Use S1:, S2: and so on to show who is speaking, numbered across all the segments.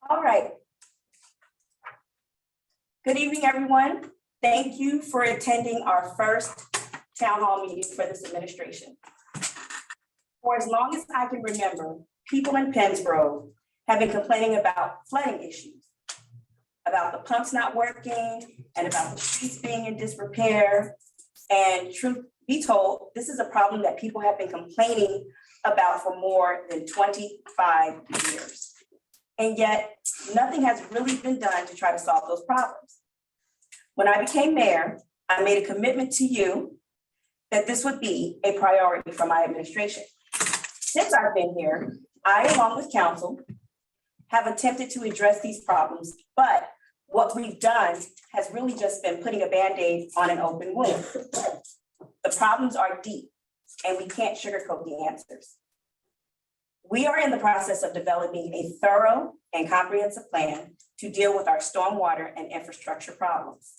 S1: All right. Good evening, everyone. Thank you for attending our first town hall meeting for this administration. For as long as I can remember, people in Pennsboro have been complaining about flooding issues, about the pumps not working, and about the streets being in disrepair. And truth be told, this is a problem that people have been complaining about for more than 25 years. And yet, nothing has really been done to try to solve those problems. When I became mayor, I made a commitment to you that this would be a priority for my administration. Since I've been here, I, along with council, have attempted to address these problems, but what we've done has really just been putting a Band-Aid on an open wound. The problems are deep, and we can't sugarcoat the answers. We are in the process of developing a thorough and comprehensive plan to deal with our stormwater and infrastructure problems.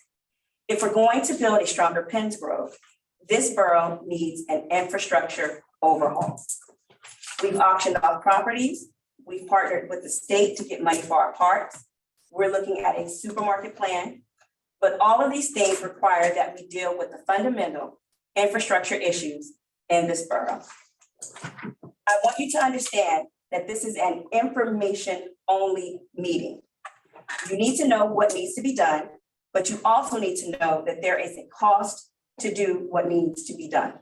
S1: If we're going to build a stronger Pennsboro, this borough needs an infrastructure overhaul. We've auctioned off properties. We've partnered with the state to get money for our parks. We're looking at a supermarket plan, but all of these things require that we deal with the fundamental infrastructure issues in this borough. I want you to understand that this is an information-only meeting. You need to know what needs to be done, but you also need to know that there is a cost to do what needs to be done.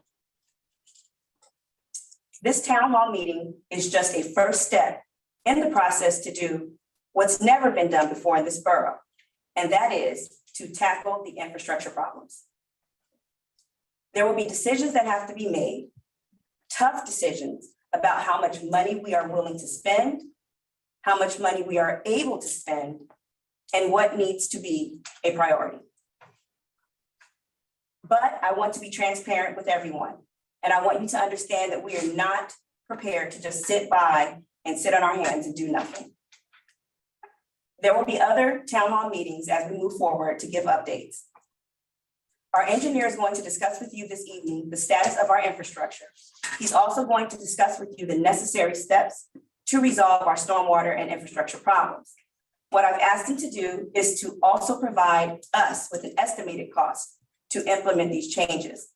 S1: This town hall meeting is just a first step in the process to do what's never been done before in this borough, and that is to tackle the infrastructure problems. There will be decisions that have to be made, tough decisions about how much money we are willing to spend, how much money we are able to spend, and what needs to be a priority. But I want to be transparent with everyone, and I want you to understand that we are not prepared to just sit by and sit on our hands and do nothing. There will be other town hall meetings as we move forward to give updates. Our engineer is going to discuss with you this evening the status of our infrastructure. He's also going to discuss with you the necessary steps to resolve our stormwater and infrastructure problems. What I've asked him to do is to also provide us with an estimated cost to implement these changes.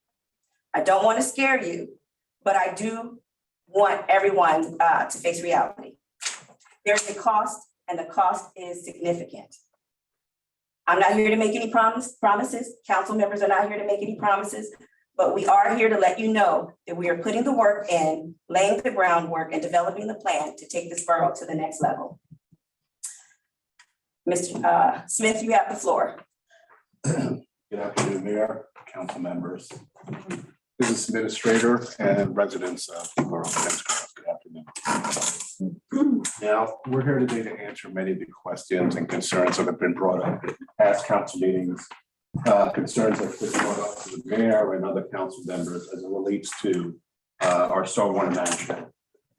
S1: I don't want to scare you, but I do want everyone to face reality. There's a cost, and the cost is significant. I'm not here to make any promises. Council members are not here to make any promises, but we are here to let you know that we are putting the work in, laying the groundwork, and developing the plan to take this borough to the next level. Mr. Smith, you have the floor.
S2: Good afternoon, Mayor, council members, business administrator, and residents of the Borough of Pennsboro. Good afternoon. Now, we're here today to answer many of the questions and concerns that have been brought up at past council meetings, concerns that have been brought up to the mayor and other council members as it relates to our stormwater management.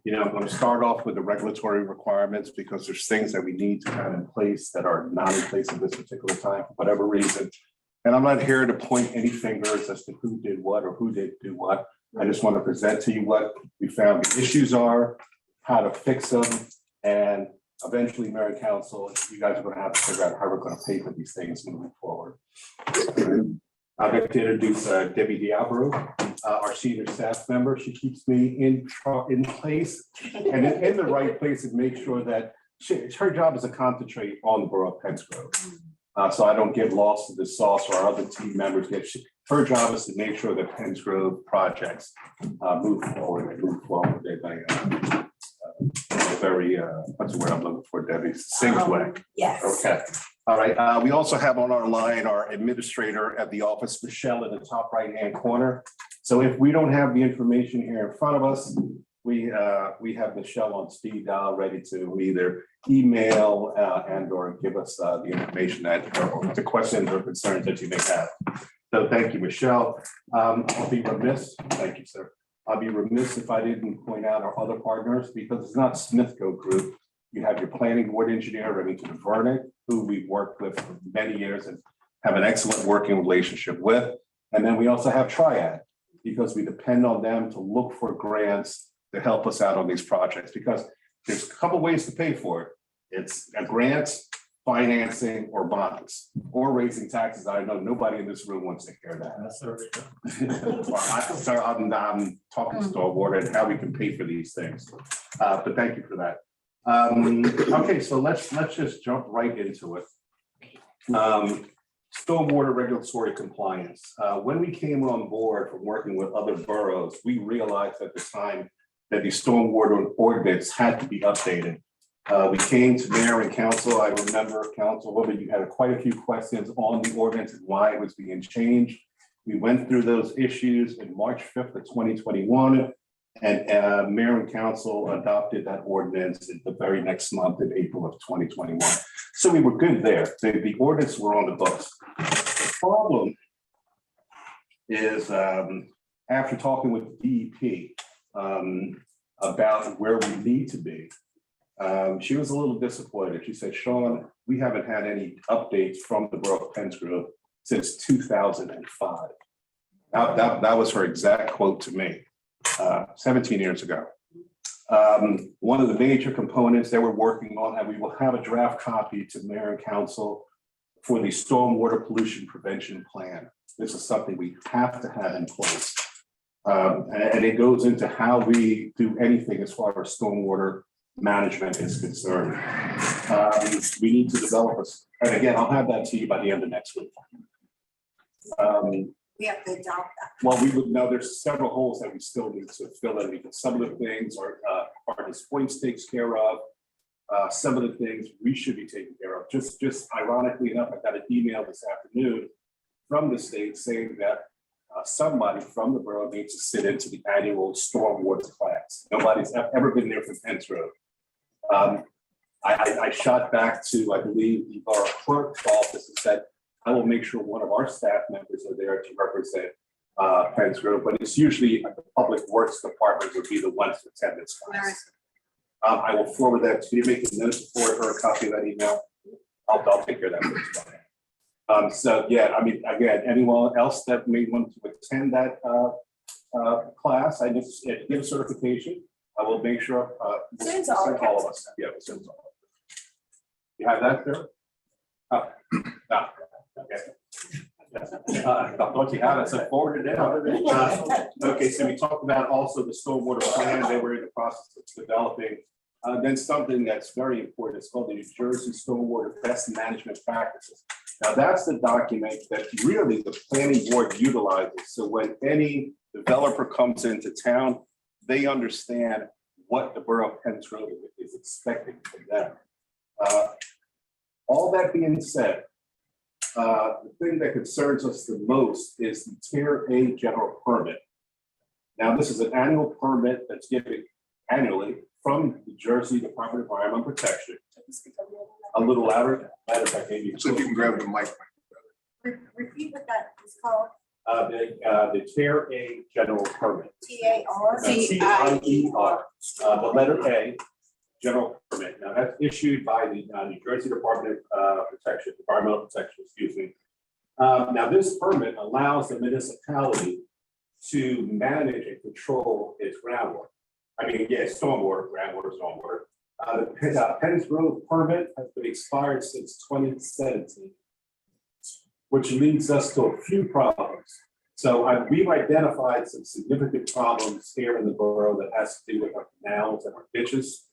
S2: You know, I'm going to start off with the regulatory requirements because there's things that we need to have in place that are not in place at this particular time for whatever reason. And I'm not here to point any fingers as to who did what or who did do what. I just want to present to you what we found the issues are, how to fix them, and eventually, Mayor and Council, you guys are going to have to figure out how we're going to pay for these things moving forward. I'd like to introduce Debbie Diabro, our senior staff member. She keeps me in place and in the right place and make sure that her job is to concentrate on the Borough of Pennsboro. So I don't get lost in the sauce or our other team members get. Her job is to make sure that Pennsboro projects move forward and move forward in a very, what's the word I'm looking for, Debbie? Succinct way.
S1: Yes.
S2: Okay. All right. We also have on our line our administrator at the office, Michelle, in the top right-hand corner. So if we don't have the information here in front of us, we have Michelle on speed dial ready to either email and or give us the information that or the questions or concerns that you may have. So thank you, Michelle. I'll be remiss. Thank you, sir. I'll be remiss if I didn't point out our other partners because it's not Smithco Group. You have your planning board engineer, Remington Vernick, who we've worked with for many years and have an excellent working relationship with. And then we also have Triad because we depend on them to look for grants to help us out on these projects because there's a couple ways to pay for it. It's a grant, financing, or bonds, or raising taxes. I know nobody in this room wants to hear that. So I'm talking stormwater and how we can pay for these things. But thank you for that. Okay, so let's just jump right into it. Stormwater regulatory compliance. When we came on board from working with other boroughs, we realized at the time that the stormwater ordinance had to be updated. We came to mayor and council. I remember, Councilwoman, you had quite a few questions on the ordinance and why it was being changed. We went through those issues in March 5th of 2021, and mayor and council adopted that ordinance in the very next month in April of 2021. So we were good there. The ordinance were on the books. The problem is after talking with DEP about where we need to be, she was a little disappointed. She said, Sean, we haven't had any updates from the Borough of Pennsgrove since 2005. That was her exact quote to me, 17 years ago. One of the major components that we're working on, and we will have a draft copy to mayor and council for the stormwater pollution prevention plan. This is something we have to have in place. And it goes into how we do anything as far as stormwater management is concerned. We need to develop us, and again, I'll have that to you by the end of next week.
S3: We have to adopt that.
S2: Well, we would know there's several holes that we still need to fill in because some of the things are this points takes care of. Some of the things we should be taking care of. Just ironically enough, I got an email this afternoon from the state saying that somebody from the borough needs to sit into the annual stormwater class. Nobody's ever been there from Pennsgrove. I shot back to, I believe, the borough clerk's office and said, I will make sure one of our staff members are there to represent Pennsgrove, but it's usually the public works department would be the ones to attend this class. I will forward that to you, make a note to forward her a copy of that email. I'll take care of that. So yeah, I mean, again, anyone else that may want to attend that class, I just give a certification. I will make sure.
S1: Send to all
S2: of us. Yeah, we'll send to all. You have that there? Oh, no. Okay. I thought you had it, so forward it down. Okay, so we talked about also the stormwater plan they were in the process of developing. Then something that's very important is called the New Jersey Stormwater Best Management Practices. Now that's the document that really the planning board utilizes. So when any developer comes into town, they understand what the borough of Pennsgrove is expecting from them. All that being said, the thing that concerns us the most is the Tier A general permit. Now, this is an annual permit that's given annually from the Jersey Department of Environmental Protection. A little louder, if I can.
S4: So if you can grab the mic.
S3: Repeat what that is called.
S2: The Tier A general permit.
S3: TAR.
S2: TIER. The letter A, general permit. Now that's issued by the New Jersey Department of Protection, Environmental Protection, excuse me. Now this permit allows the municipality to manage and control its groundwater. I mean, yeah, stormwater, groundwater, stormwater. The Pennsgrove permit has been expired since 2017, which leads us to a few problems. So we've identified some significant problems here in the borough that has to do with our canals and our ditches.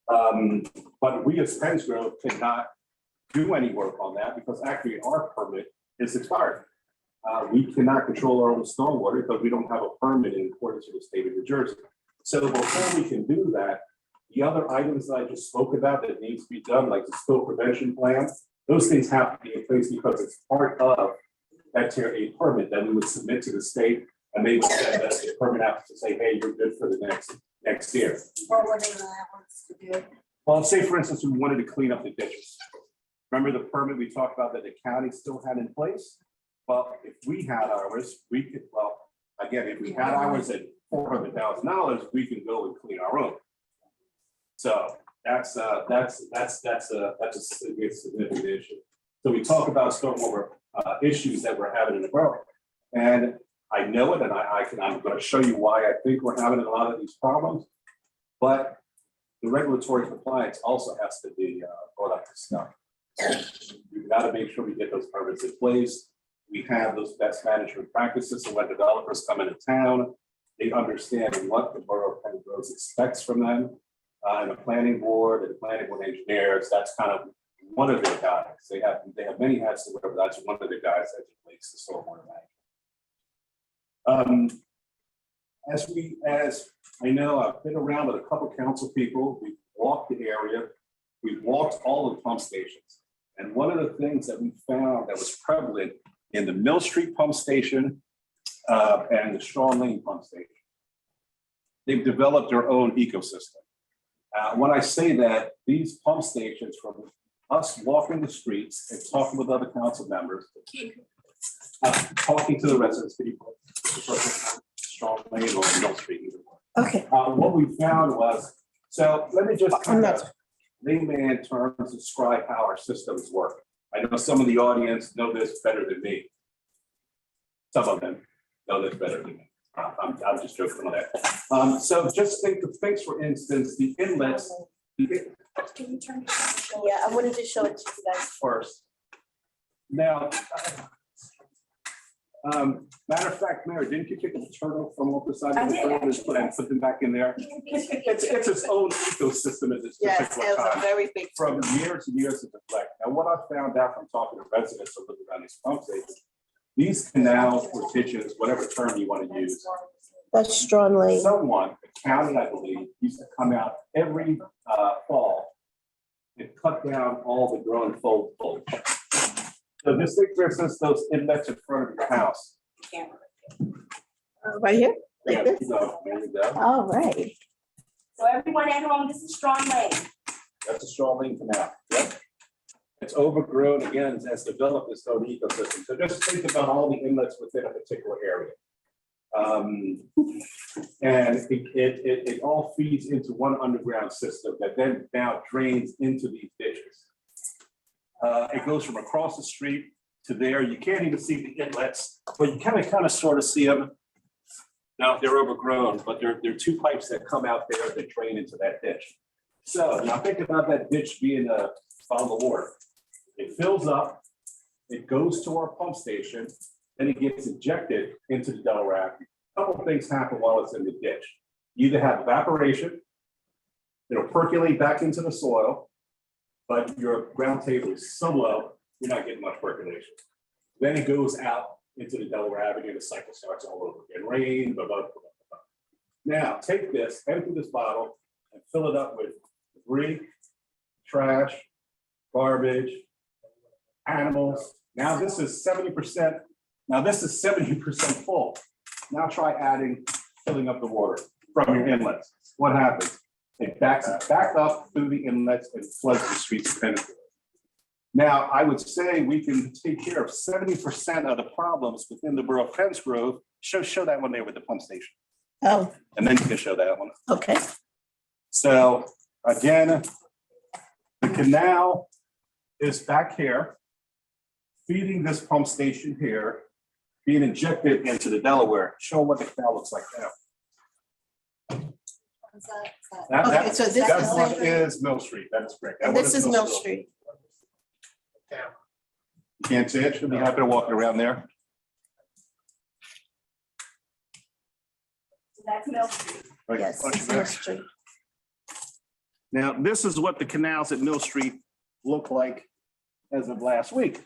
S2: But we as Pennsgrove cannot do any work on that because actually our permit is expired. We cannot control our own stormwater because we don't have a permit in accordance with the state of New Jersey. So before we can do that, the other items that I just spoke about that needs to be done, like the spill prevention plan, those things have to be in place because it's part of that Tier A permit that we would submit to the state, and they would send us a permit out to say, hey, you're good for the next year.
S3: What were they allowed us to do?
S2: Well, say for instance, we wanted to clean up the ditches. Remember the permit we talked about that the county still had in place? Well, if we had ours, we could, well, again, if we had ours at $400,000, we can go and clean our own. So that's a significant issue. So we talk about stormwater issues that we're having in the borough, and I know it, and I'm going to show you why I think we're having a lot of these problems. But the regulatory compliance also has to be brought up to snuff. We've got to make sure we get those permits in place. We have those best management practices, so when developers come into town, they understand what the Borough of Pembroke expects from them. And the planning board and the planning board engineers, that's kind of one of their guys. They have many hats to wear, but that's one of the guys that relates to stormwater management. As I know, I've been around with a couple council people. We've walked the area. We've walked all the pump stations. And one of the things that we found that was prevalent in the Mill Street pump station and the Strong Lane pump station, they've developed their own ecosystem. When I say that, these pump stations, from us walking the streets and talking with other council members, talking to the residents, people, Strong Lane or Mill Street, either one.
S4: Okay.
S2: What we found was, so let me just
S4: I'm
S2: kind
S4: not-
S2: of layman terms describe how our systems work. I know some of the audience know this better than me. Some of them know this better than me. I'm just joking on that. So just think of things, for instance, the inlets.
S1: Can you turn it on?
S4: Yeah, I wanted to show it to you guys.
S2: First. Now, matter of fact, Mary, didn't you pick up a turtle from off the side
S1: I
S2: of the
S1: did,
S2: turtle and
S1: actually.
S2: put them back in there? It's its own ecosystem at this
S4: Yes, it
S2: particular
S4: was a
S2: time.
S4: very big.
S2: From years and years to deflect. Now, what I found out from talking to residents who live around these pump stations, these canals or ditches, whatever term you want to use,
S4: That's strongly.
S2: someone, the county, I believe, used to come out every fall and cut down all the growing foliage. So just think, for instance, those inlets in front of your house.
S4: Right here,
S2: Yeah,
S4: like this.
S2: you know, there you go.
S4: All right.
S1: So everyone at home, this is Strong Lane.
S2: That's a Strong Lane canal. Yep. It's overgrown again, has developed its own ecosystem. So just think about all the inlets within a particular area. And it all feeds into one underground system that then now drains into these ditches. It goes from across the street to there. You can't even see the inlets, but you kind of sort of see them. Now they're overgrown, but there are two pipes that come out there that drain into that ditch. So now think about that ditch being a funnel of water. It fills up, it goes to our pump station, then it gets injected into the Delaware Avenue. A couple of things happen while it's in the ditch. You either have evaporation, it'll percolate back into the soil, but your ground table is so low, you're not getting much percolation. Then it goes out into the Delaware Avenue, the cycle starts all over again, rain, blah, blah, blah, blah. Now, take this, empty this bottle, and fill it up with debris, trash, garbage, animals. Now this is 70%. Now this is 70% full. Now try filling up the water from your inlets. What happens? It backs back up through the inlets and floods the streets of Pembroke. Now, I would say we can take care of 70% of the problems within the borough of Pembroke. Show that one there with the pump station.
S4: Oh,
S2: And then you can show that one.
S4: okay.
S2: So again, the canal is back here, feeding this pump station here, being injected into the Delaware. Show what the canal looks like now.
S3: Is that-
S4: Okay, so this
S2: That
S4: is
S2: one
S4: Mill-
S2: is Mill Street. That is correct. That one
S4: This is Mill Street.
S2: You can't see it. Should be happy to walk around there.
S1: So that's Mill Street.
S2: Right,
S4: Yes,
S2: punch
S4: it's
S2: it back.
S4: Mill Street.
S2: Now, this is what the canals at Mill Street look like as of last week.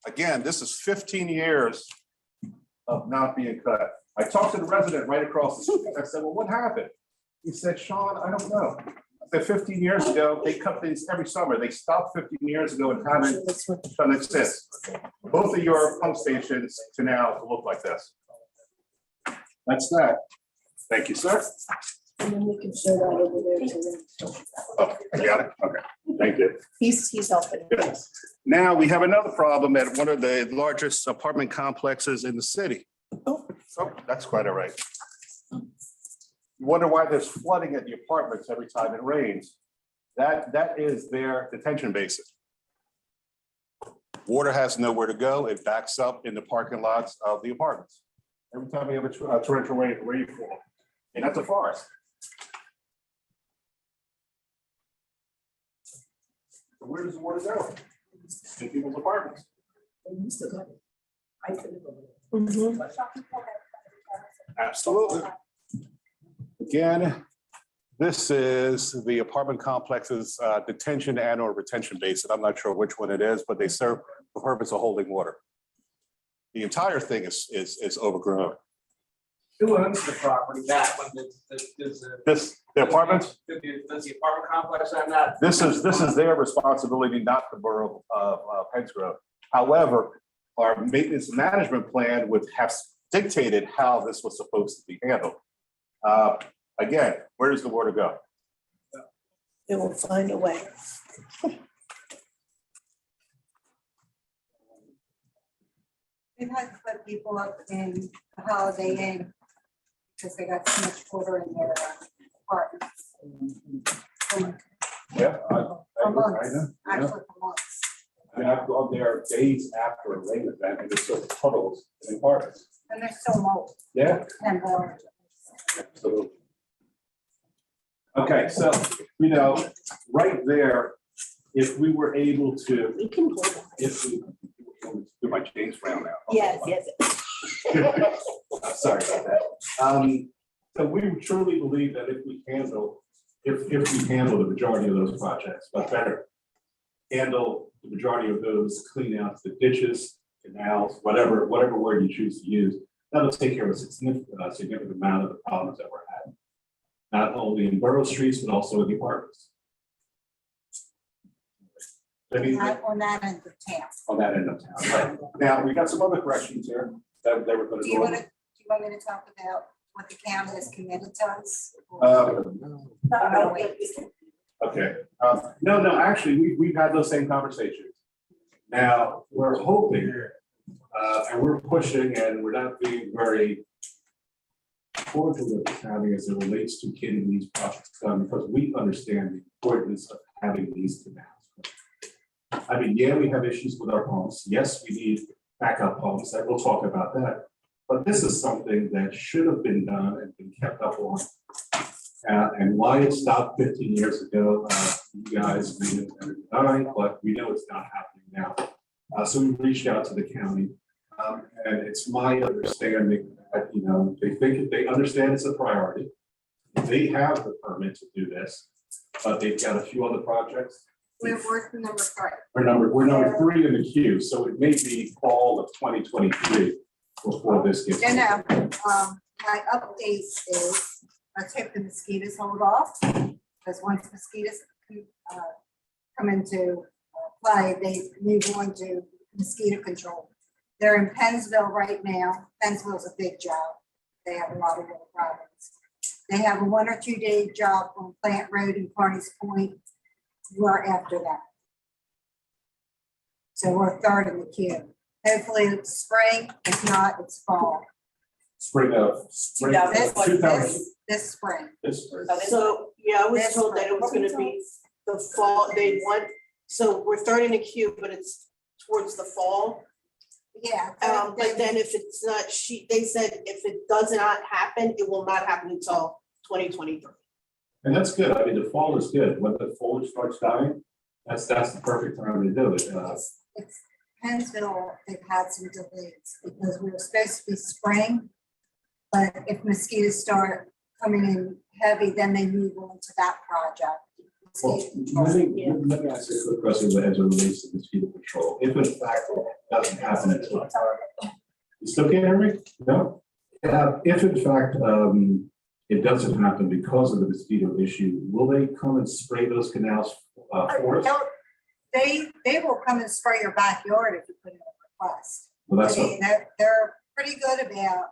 S2: Again, this is 15 years of not being cut. I talked to the resident right across the street. I said, well, what happened? He said, Sean, I don't know. I said, 15 years ago, they cut these every summer. They stopped 15 years ago and haven't
S4: This one.
S2: done it since. Both of your pump stations canals look like this. That's that. Thank you, sir.
S4: And then we can show that over there to them.
S2: Oh, I got it. Okay, thank you.
S4: He's helping.
S2: Good. Now, we have another problem at one of the largest apartment complexes in the city.
S4: Oh.
S2: Oh, that's quite all right. You wonder why there's flooding at the apartments every time it rains. That is their detention basin. Water has nowhere to go. It backs up in the parking lots of the apartments. Every time we have a torrential rainfall. And that's a forest. So where does the water go? In people's apartments.
S4: Mhm.
S2: Absolutely. Again, this is the apartment complex's detention and or retention basin. I'm not sure which one it is, but they serve the purpose of holding water. The entire thing is overgrown.
S5: Who owns the property? That one,
S2: The apartments,
S5: does the apartment complex have that?
S2: this is their responsibility, not the borough of Pennsgrove. However, our maintenance management plan would have dictated how this was supposed to be handled. Again, where does the water go?
S4: They will find a way.
S3: We've had to put people up in the Holiday Inn because they got so much water in their apartments.
S2: Yeah.
S3: For months, actually for months.
S2: I mean, I've gone there days after a rain event and it's just puddles in apartments.
S3: And they're still mold
S2: Yeah.
S3: and water.
S2: Absolutely. Okay, so, right there, if we were able to,
S4: We can hold it.
S2: if we, do my James Brown now.
S4: Yes.
S2: Sorry about that. So we truly believe that if we handle the majority of those projects, but better, handle the majority of those clean outs, the ditches, canals, whatever word you choose to use, that'll take care of a significant amount of the problems that we're having. Not only in borough streets, but also in the apartments.
S3: On that end of town.
S2: On that end of town, right? Now, we got some other corrections here that we're gonna
S3: Do you
S2: go.
S3: want me to talk about what the county has committed to us?
S2: Okay, no, actually, we've had those same conversations. Now, we're hoping, and we're pushing, and we're not being very cordial with the county as it relates to getting these projects done, because we understand the importance of having these canals. I mean, yeah, we have issues with our pumps. Yes, we need backup pumps, and we'll talk about that. But this is something that should have been done and been kept up on. And why it stopped 15 years ago, you guys may have never denied, but we know it's not happening now. So we reached out to the county, and it's my understanding that, they understand it's a priority. They have the permit to do this, but they've got a few other projects.
S3: We're working number 3.
S2: We're number 3 in the queue, so it may be fall of 2023 before this gets.
S3: My update is, let's hope the mosquitoes hold off, because once mosquitoes come into play, they move on to mosquito control. They're in Pennsville right now. Pennsville's a big job. They have a lot of little problems. They have a 1 or 2 day job on Plant Road and Carney's Point. We're after that. So we're 3rd in the queue. Hopefully it's spring, if not, it's fall.
S2: Spring of.
S3: This
S2: 2000.
S3: this spring.
S2: This spring.
S4: So, yeah, I was
S3: This
S4: told that it was gonna be the fall, they want, so we're 3rd in the queue, but it's towards the fall.
S3: Yeah.
S4: But then if it's not, they said if it does not happen, it will not happen until 2023.
S2: And that's good. I mean, the fall is good. When the foliage starts dying, that's the perfect time to do it.
S3: It's Pennsville, they've had some delays because we were supposed to be spring. But if mosquitoes start coming in heavy, then they move on to that project.
S2: Well, let me ask you a quick question as it relates to mosquito control. If in fact it doesn't happen until. You still can't hear me? No? If in fact it doesn't happen because of the mosquito issue, will they come and spray those canals for us?
S3: They will come and spray your backyard if you put in a request.
S2: Well, that's
S3: I mean, they're pretty good about,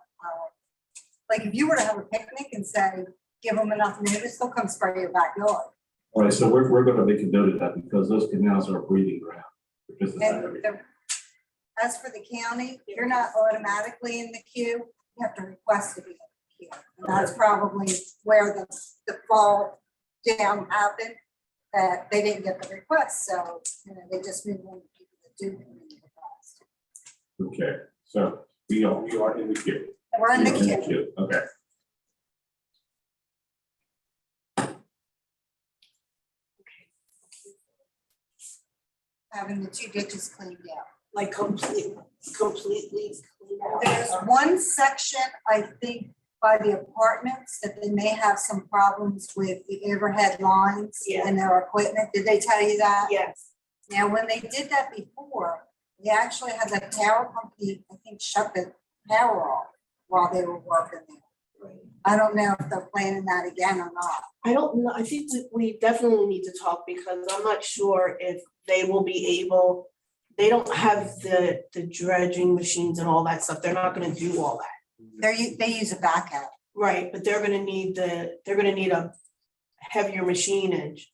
S3: like if you were to have a picnic and say, give them enough notice, they'll come spray your backyard.
S2: all right, so we're gonna make a note of that because those canals are a breeding ground. Because of
S3: And
S2: that.
S3: as for the county, you're not automatically in the queue, you have to request to be in the queue. And that's probably where the fall down happened, that they didn't get the request, so, they just move on to people that do come in the request.
S2: Okay, so we are in the queue.
S3: We're in the
S2: We are
S3: queue.
S2: Okay.
S3: having the 2 ditches cleaned out.
S4: Like completely clean out.
S3: There's one section, I think, by the apartments that they may have some problems with the overhead lines
S4: Yeah.
S3: and their equipment. Did they tell you that?
S4: Yes,
S3: Now, when they did that before, they actually had the power company, I think, shut the power off while they were working there. I don't know if they're planning that again or not.
S4: I don't know, I think we definitely need to talk because I'm not sure if they will be able, they don't have the dredging machines and all that stuff, they're not gonna do all that.
S3: They use a backhoe.
S4: Right, but they're gonna need a heavier machinery,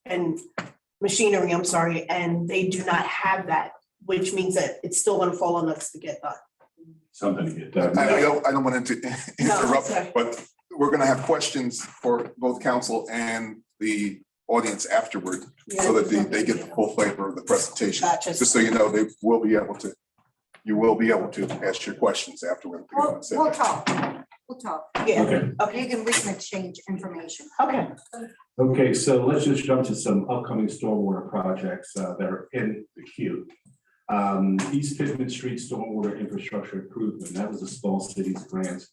S4: I'm sorry, and they do not have that, which means that it's still gonna fall on us to get done.
S2: Something to get done.
S6: I don't want to interrupt,
S4: sorry.
S6: but we're going to have questions for both council and the audience afterward, so that they get the full flavor of the presentation.
S4: Gotcha.
S6: Just so you know, you will be able to ask your questions afterward.
S3: We'll talk. We'll talk.
S4: Yeah,
S3: We can exchange information.
S4: okay.
S2: Okay, so let's just jump to some upcoming stormwater projects that are in the queue. East Pittman Street Stormwater Infrastructure Improvement, that was a small cities grant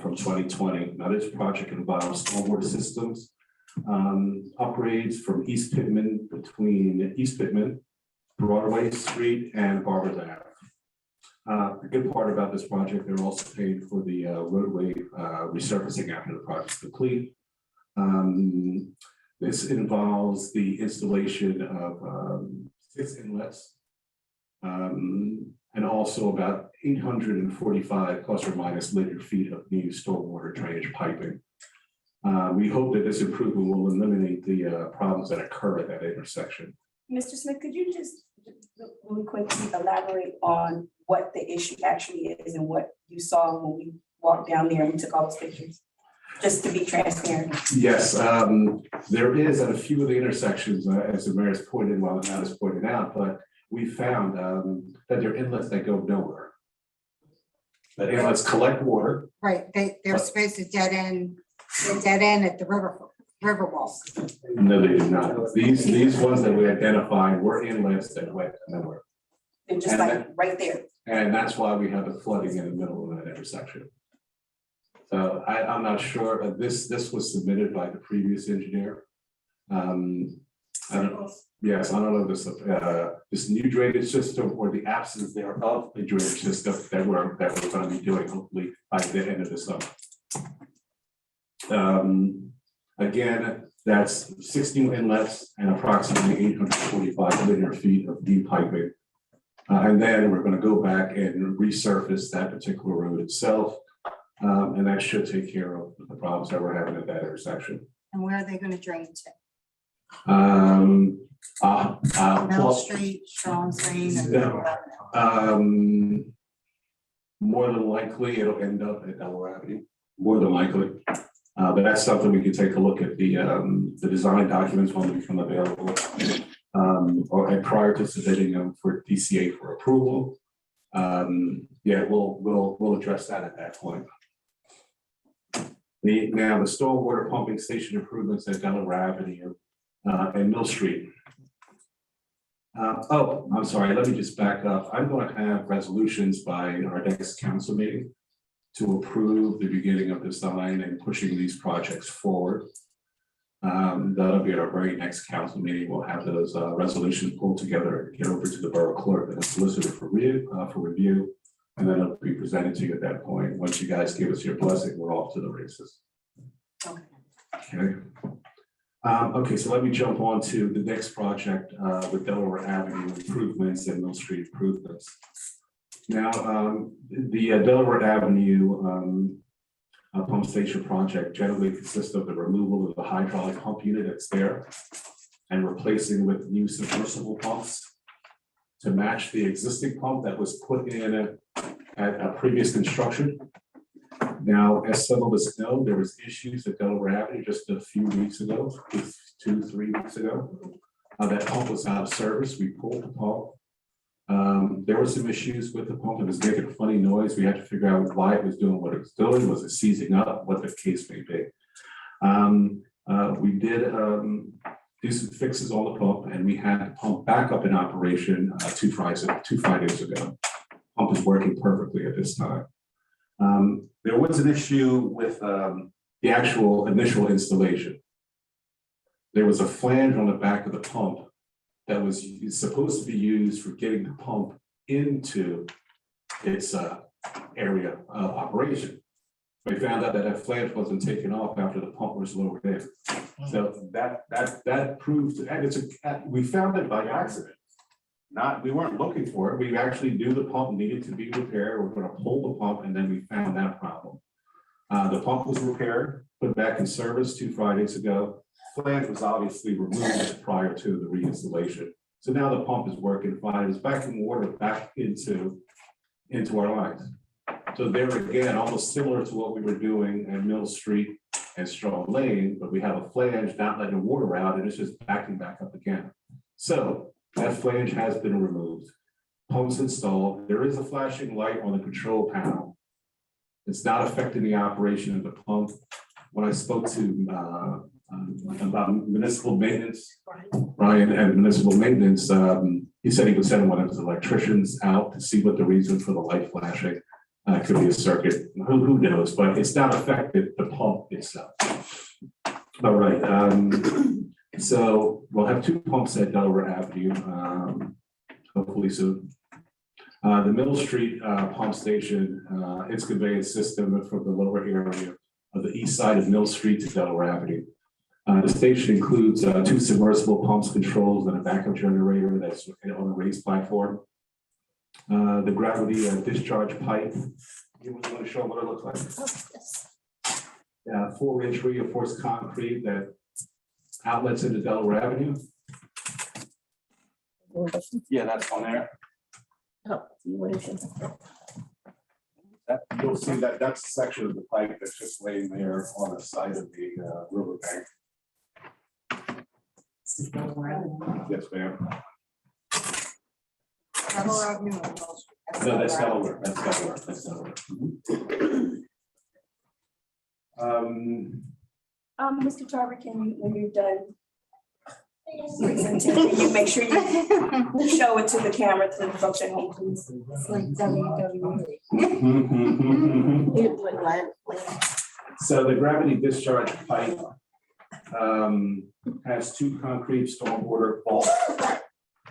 S2: from 2020. Now this project involves stormwater systems, upgrades from East Pittman between East Pittman, Broadway Street and Barber Ave. The good part about this project, they're also paying for the roadway resurfacing after the project's complete. This involves the installation of 6 inlets, and also about 845 plus or minus linear feet of new stormwater drainage piping. We hope that this improvement will eliminate the problems that occur at that intersection.
S1: Mr. Smith, could you just really quickly elaborate on what the issue actually is and what you saw when we walked down there and we took all those pictures? Just to be transparent.
S2: Yes, there is at a few of the intersections, as the mayor has pointed, well, not as pointed out, but we found that there are inlets that go nowhere. That inlets collect water.
S3: Right, they're supposed to dead end at the river wall.
S2: No, they do not. These ones that we identified were inlets that went nowhere.
S1: They're just
S2: And
S1: like right there.
S2: And that's why we have the flooding in the middle of that intersection. So I'm not sure, this was submitted by the previous engineer. I don't know this new drainage system or the absence thereof a drainage system that we're gonna be doing hopefully by the end of the summer. Again, that's 16 inlets and approximately 845 linear feet of deep piping. And then we're gonna go back and resurface that particular road itself. And that should take care of the problems that we're having at that intersection.
S3: And where are they gonna drain to? Middle Street, Strong's Lane, and
S2: Yeah. More than likely, it'll end up at Delaware Avenue, more than likely. But that's something we can take a look at the design documents when they become available. Or prior to submitting them for DCA for approval. Yeah, we'll address that at that point. Now the stormwater pumping station improvements at Delaware Avenue and Mill Street. I'm sorry, let me just back up. I'm going to have resolutions by our next council meeting to approve the beginning of design and pushing these projects forward. That'll be at our very next council meeting. We'll have those resolutions pulled together, get over to the borough clerk and solicitor for review, and then it'll be presented to you at that point. Once you guys give us your blessing, we're off to the races. Okay. Okay, so let me jump on to the next project with Delaware Avenue improvements and Mill Street improvements. Now, the Delaware Avenue pump station project generally consists of the removal of the hydraulic pump unit that's there and replacing with new submersible pumps to match the existing pump that was put in at a previous construction. Now, as some of us know, there was issues at Delaware Avenue just a few weeks ago, 2-3 weeks ago. That pump was out of service. We pulled the pump. There were some issues with the pump. It was making a funny noise. We had to figure out why it was doing what it was doing. Was it seizing up? What the case may be. We did
S7: do some fixes on the pump, and we had the pump back up in operation two Fridays ago. Pump is working perfectly at this time. There was an issue with the actual initial installation. There was a flange on the back of the pump that was supposed to be used for getting the pump into its area of operation. We found out that that flange wasn't taken off after the pump was lowered in. So that proved, and we found it by accident. We weren't looking for it. We actually knew the pump needed to be repaired. We're going to pull the pump, and then we found that problem. The pump was repaired, put back in service 2 Fridays ago. Flange was obviously removed prior to the reinstallation. So now the pump is working fine. It's back in water, back into our lines. So there again, almost similar to what we were doing at Mill Street and Strong Lane, but we have a flange not letting water out, and it's just backing back up again. So that flange has been removed. Pumps installed. There is a flashing light on the control panel. It's not affecting the operation of the pump. When I spoke to about municipal maintenance, Brian at municipal maintenance, he said he would send one of his electricians out to see what the reason for the light flashing. It could be a circuit, who knows, but it's not affected the pump itself. All right, so we'll have 2 pumps at Delaware Avenue, hopefully soon. The Middle Street pump station, its conveyance system from the lower area of the east side of Mill Street to Delaware Avenue. The station includes 2 submersible pumps controls and a backup generator that's on a raised platform. The gravity discharge pipe. You want to show them what it looks like? 4-inch reinforced concrete that outlets into Delaware Avenue. Yeah, that's on there. You'll see that that's a section of the pipe that's just laying there on the side of the riverbank. Yes, ma'am.
S3: Delaware Avenue.
S7: No, that's Delaware. That's Delaware.
S1: Mr. Tarver, when you're done presenting, can you make sure you show it to the camera to the folks at home, please?
S3: It's like WWE.
S7: So the gravity discharge pipe has 2 concrete stormwater vaults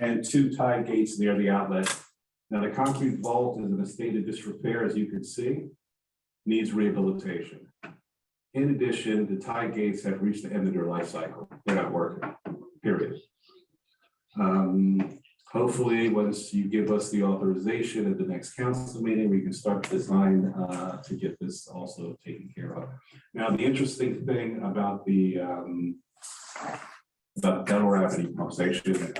S7: and 2 tide gates near the outlet. Now the concrete vault is in a state of disrepair, as you can see, needs rehabilitation. In addition, the tide gates have reached the end of their life cycle. They're not working, period. Hopefully, once you give us the authorization at the next council meeting, we can start the design to get this also taken care of. Now, the interesting thing about the Delaware Avenue pump station,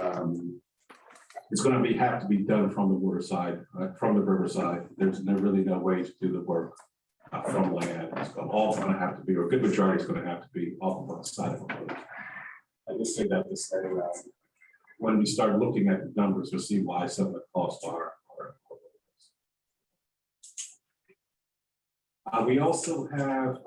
S7: it's going to have to be done from the water side, from the river side. There's really no way to do the work from land. It's all going to have to be, or a good majority is going to have to be off of the side of the road. I just say that to say when we start looking at the numbers, you'll see why some of the costs are. We also have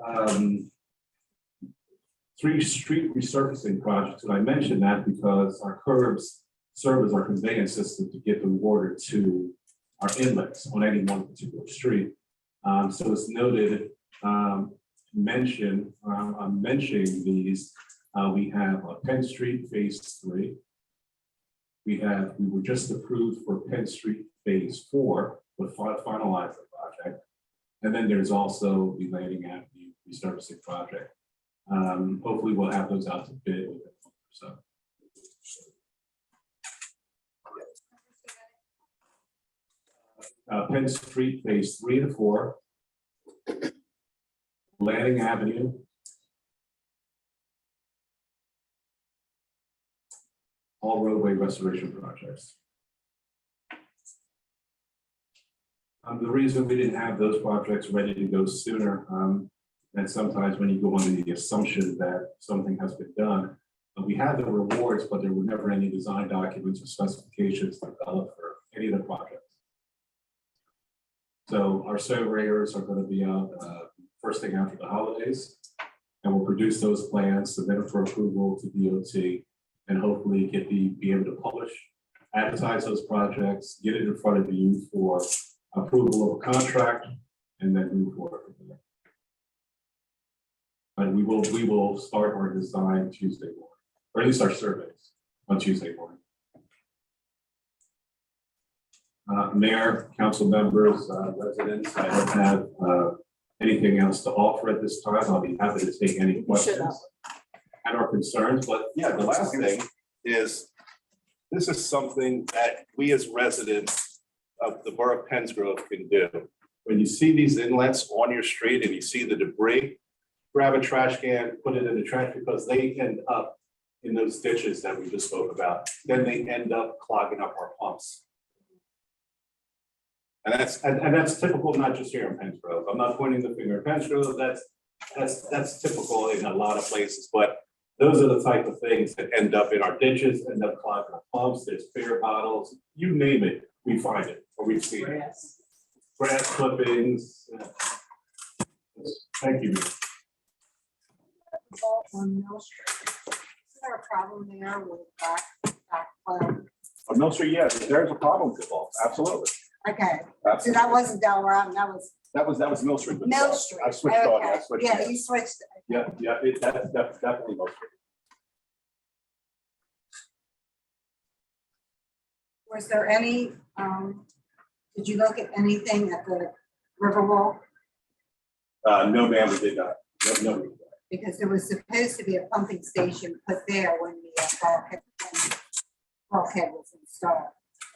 S7: 3 street resurfacing projects, and I mentioned that because our curbs serve as our conveyance system to get the water to our inlets on any one particular street. So it's noted, I'm mentioning these. We have Penn Street Phase 3. We were just approved for Penn Street Phase 4, but finalized the project. And then there's also the Landing Avenue resurfacing project. Hopefully we'll have those out to bid within a month or so. Penn Street Phase 3 and 4. Landing Avenue. All roadway restoration projects. The reason we didn't have those projects ready to go sooner, and sometimes when you go under the assumption that something has been done, we had the rewards, but there were never any design documents or specifications developed for any of the projects. So our surveyors are going to be out first thing after the holidays, and we'll produce those plans, submit it for approval to DOT, and hopefully be able to publish, advertise those projects, get it in front of you for approval of a contract, and then move forward from there. And we will start our design Tuesday morning, or at least our surveys on Tuesday morning. Mayor, council members, residents, I don't have anything else to offer at this time. I'll be happy to take any questions and our concerns, but
S2: Yeah, the last thing is, this is something that we as residents of the Borough of Pensgrove can do. When you see these inlets on your street and you see the debris, grab a trash can, put it in the trash, because they end up in those ditches that we just spoke about. Then they end up clogging up our pumps. And that's typical, not just here in Pensgrove. I'm not pointing the finger at Pensgrove. That's typical in a lot of places, but those are the type of things that end up in our ditches, end up clogging our pumps. There's beer bottles, you name it, we find it, or we've seen it. Grass clippings. Thank you.
S3: On Mill Street. Is there a problem there with back flow?
S2: On Mill Street, yeah, there's a problem with it, absolutely.
S3: Okay, so that wasn't Delaware Avenue, that was
S2: That was Mill Street.
S3: Mill Street.
S2: I switched on,
S3: Okay.
S2: I switched.
S3: Yeah, you switched.
S2: Yeah, that's definitely Mill Street.
S3: Was there any, did you look at anything at the Riverwalk?
S2: No, ma'am, we did not. No.
S3: Because there was supposed to be a pumping station put there when the bulkhead was installed.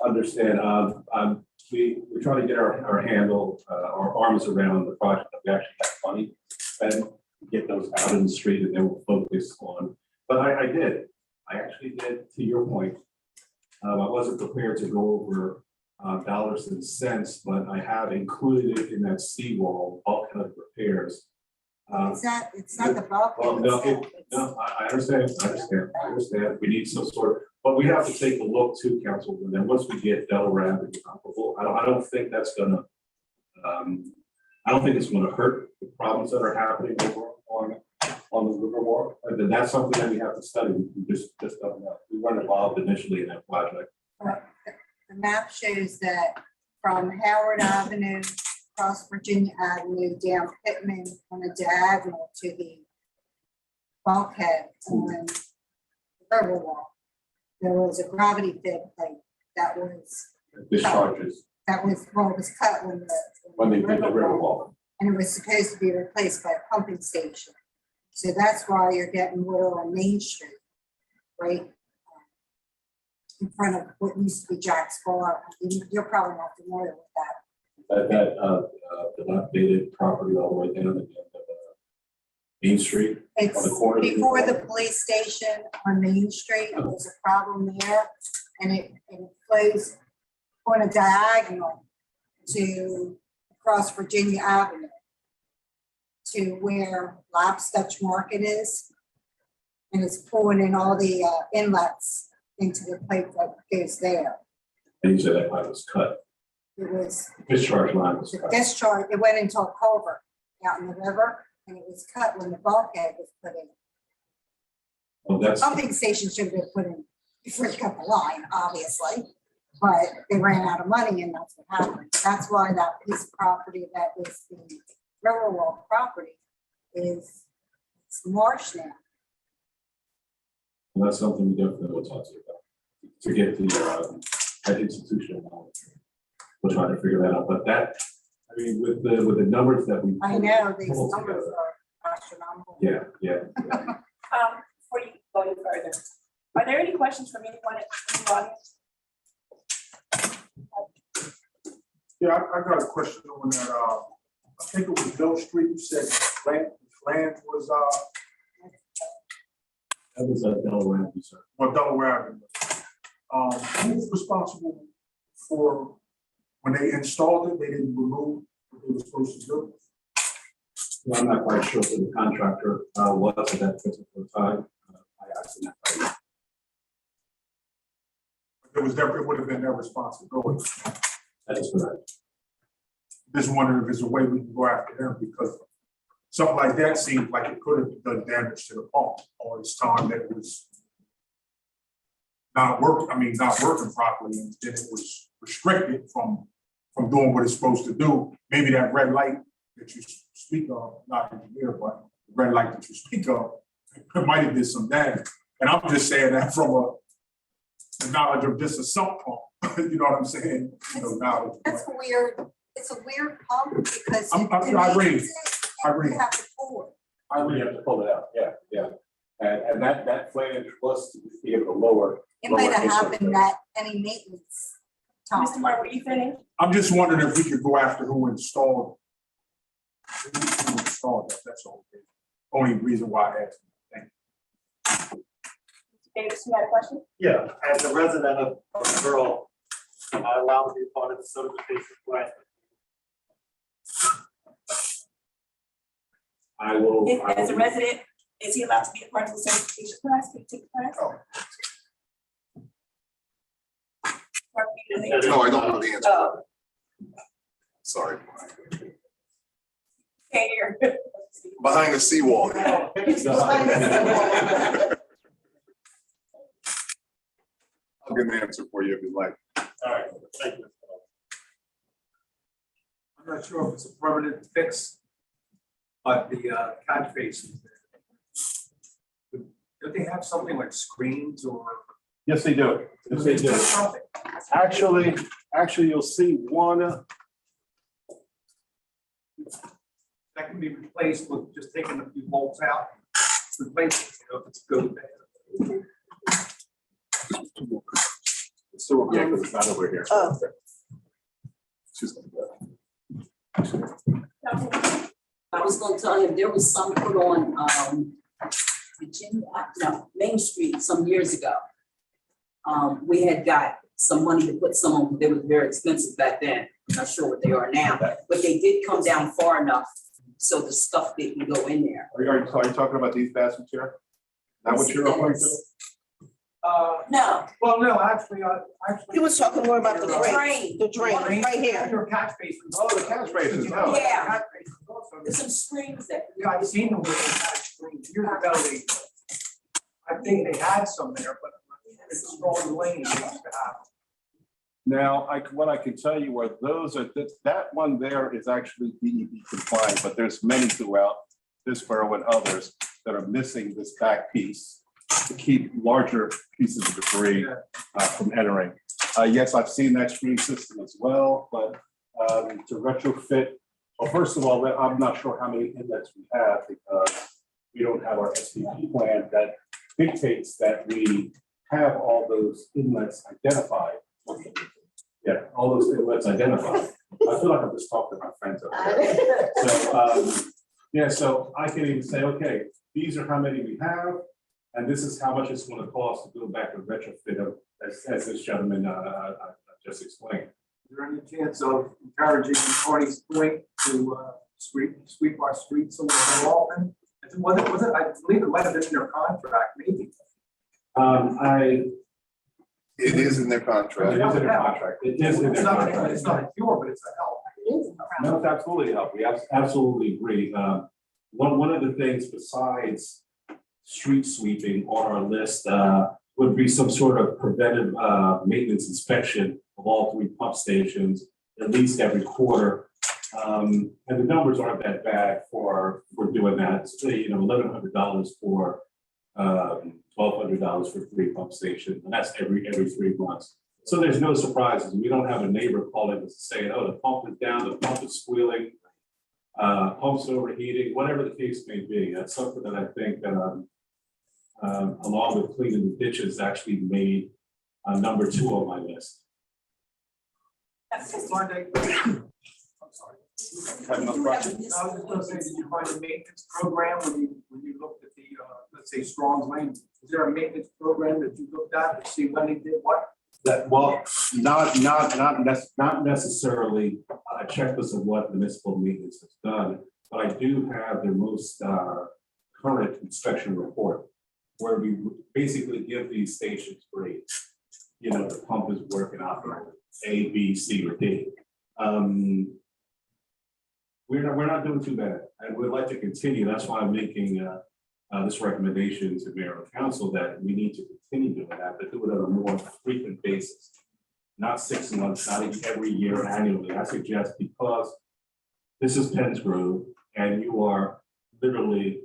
S7: understand, we're trying to get our handle, our arms around the project that we actually have money and get those out in the street, and then we'll focus on. But I actually did, to your point. I wasn't prepared to go over dollars and cents, but I have included it in that seawall bulkhead repairs.
S3: It's not the bulkhead.
S7: Well, no,
S3: itself,
S7: No, I understand. We need some sort of, but we have to take a look too, Councilwoman, and then once we get Delaware Avenue comparable, I don't think that's gonna, I don't think it's gonna hurt the problems that are happening over on the Riverwalk. And then that's something that we have to study. We just don't know. We weren't involved initially in that project.
S3: The map shows that from Howard Avenue, across Virginia Avenue, down Pittman on a diagonal to the bulkhead on the Riverwalk, there was a gravity fed pipe that was
S7: Discharges
S3: it was cut
S7: when they did the Riverwalk.
S3: and it was supposed to be replaced by a pumping station. So that's why you're getting water on Main Street, right? In front of what used to be Jack's Bar. You're probably not familiar with that.
S7: That dilapidated property all the way down to the end of Main Street.
S3: It's
S7: On the corner of the
S3: before the
S7: corner.
S3: police station on Main Street, there's a problem there. And it flows on a diagonal to across Virginia Avenue to where Lab's Dutch Market is. And it's pulling in all the inlets into the pipe that goes there.
S7: And you said that line was cut.
S3: It was
S7: Discharge line was
S3: the
S7: cut.
S3: discharge, it went into a culvert out in the river and it was cut when the bulkhead was put in.
S7: Well, that's,
S3: Pumping station should have been put in before you cut the line, obviously, but they ran out of money and that's what happened. That's why that piece of property that was the Riverwalk property is, it's marsh now.
S7: that's something we definitely will talk to you about. To get the that institutional knowledge. We'll try to figure that out, but that, I mean, with the numbers that we.
S3: I know these
S7: pulled
S3: numbers
S7: together.
S3: are astronomical.
S7: Yeah.
S1: Before you go any further, are there any questions from anyone in the audience?
S8: Yeah, I got a question on that, I think it was Mill Street, you said land was,
S7: That was a Delaware Avenue, sir.
S8: well, Delaware Avenue. Who was responsible for, when they installed it, they didn't remove what they were supposed to do?
S7: Well, I'm not quite sure who the contractor was at that particular time. I asked him that.
S8: It was their, it would have been their responsibility.
S7: That is correct.
S8: Just wondering if there's a way we can go after them, because something like that seems like it could have done damage to the pump all this time that it was not working properly, and then it was restricted from doing what it's supposed to do. Maybe that red light that you speak of, not engineer, but the red light that you speak of, it might have did some damage. And I'm just saying that from the knowledge of just a sump pump, you know what I'm saying? You know, knowledge.
S3: That's weird. It's a weird pump because.
S8: I read.
S3: You have to pull it.
S2: I really have to pull it out, yeah. And that flange was to be able to lower.
S3: It might have
S2: lower
S3: happened at any maintenance time.
S1: Mr. Barber, you finished?
S8: I'm just wondering if we could go after who installed. Who installed that, that's all. Only reason why I asked. Thank you.
S1: Davis, you had a question?
S5: Yeah, as a resident of the borough, am I allowed to be part of the certification plan?
S7: I will.
S1: As a resident, is he allowed to be a part of the certification class? Can he take the class?
S6: Oh.
S1: Or-
S6: No, I don't know the answer.
S1: Oh,
S6: Sorry.
S1: okay, here.
S6: Behind the seawall. I'll get an answer for you if you like.
S5: All right, thank you.
S9: I'm not sure if it's a permanent fix, but the catch basins there. Do they have something like screens or?
S2: Yes, they do. Yes, they do.
S9: Something.
S2: Actually, you'll see one.
S9: That can be replaced with just taking a few bolts out, replace it, you know, if it's good.
S2: So, yeah, because it's not over here.
S4: Oh.
S2: Just like that.
S10: I was gonna tell him, there was some put on, Main Street some years ago. We had got some money to put some on, but they were very expensive back then. I'm not sure what they are now, but they did come down far enough so the stuff didn't go in there.
S2: Are you talking about these bathrooms here? That what you're referring to?
S10: No,
S9: Well, no, actually,
S4: He was talking more about the
S10: the
S4: drain,
S10: drain,
S4: the drain, right here.
S9: Your catch basins.
S2: Oh, the catch basins, oh.
S10: Yeah.
S9: Catch basins also.
S10: there's some screens that.
S9: Yeah, I've seen them with the catch screens years ago. I think they had some there, but it's Strong Lane they used to have.
S2: Now, what I can tell you are those are, that one there is actually DEP compliant, but there's many throughout this borough and others that are missing this back piece to keep larger pieces of debris from entering. Yes, I've seen that screen system as well, but to retrofit, well, first of all, I'm not sure how many inlets we have because we don't have our SPP plan that dictates that we have all those inlets identified. Yeah, all those inlets identified. I feel like I'm just talking to my friends over there. So, yeah, so I can even say, okay, these are how many we have, and this is how much it's going to cost to go back and retrofit them, as this gentleman just explained.
S9: Is there any chance of encouraging parties point to sweep our streets a little more often? Was it, I believe it might have been in their contract, maybe.
S6: It is in their contract.
S2: It is in their contract. It is in their contract.
S9: It's not a cure, but it's a help.
S2: No, it's absolutely help. We absolutely agree. One of the things besides street sweeping on our list would be some sort of preventive maintenance inspection of all 3 pump stations, at least every quarter. And the numbers aren't that bad for doing that. It's, you know, $1,100 for $1,200 for 3 pump stations, and that's every 3 months. So there's no surprises. We don't have a neighbor calling us saying, "Oh, the pump is down, the pump is squealing, pump's overheating," whatever the case may be. That's something that I think, along with cleaning the ditches, actually made number 2 on my list.
S9: I'm sorry.
S2: Have no questions?
S9: I was just gonna say, did you find a maintenance program when you looked at the, let's say, Strong's Lane? Is there a maintenance program that you looked at to see when they did what?
S2: That, well, not necessarily a checklist of what municipal maintenance has done, but I do have their most current inspection report, where we basically give these stations grades. You know, the pump is working out for A, B, C, or D. We're not doing too bad, and we'd like to continue. That's why I'm making this recommendation to mayor and council that we need to
S7: continue doing that, but do it on a more frequent basis. Not 6 months, not every year annually. I suggest because this is Penns Grove and you are literally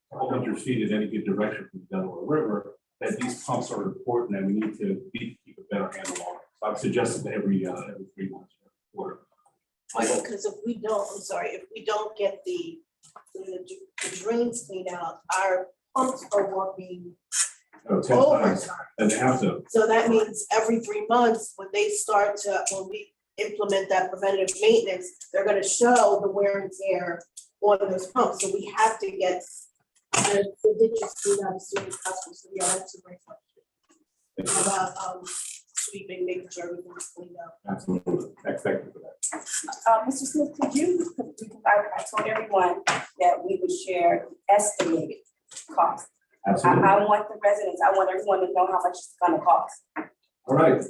S7: 100 feet in any good direction from the Delaware River, that these pumps are important and we need to keep a better handle on it. So I've suggested every 3 months or
S4: Because if we don't, I'm sorry, if we don't get the drains cleaned out, our pumps are working
S7: 10 times,
S4: overtime.
S7: and they have to.
S4: So that means every 3 months, when we implement that preventative maintenance, they're gonna show the wear and tear on those pumps. So we have to get the ditches cleaned out as soon as possible. So yeah, that's a great question. About sweeping, making sure everything's cleaned up.
S7: Absolutely. Thank you for that.
S1: Mr. Smith, could you, because I told everyone that we would share estimated costs.
S7: Absolutely.
S1: I want the residents, I want everyone to know how much it's gonna cost.
S7: All right.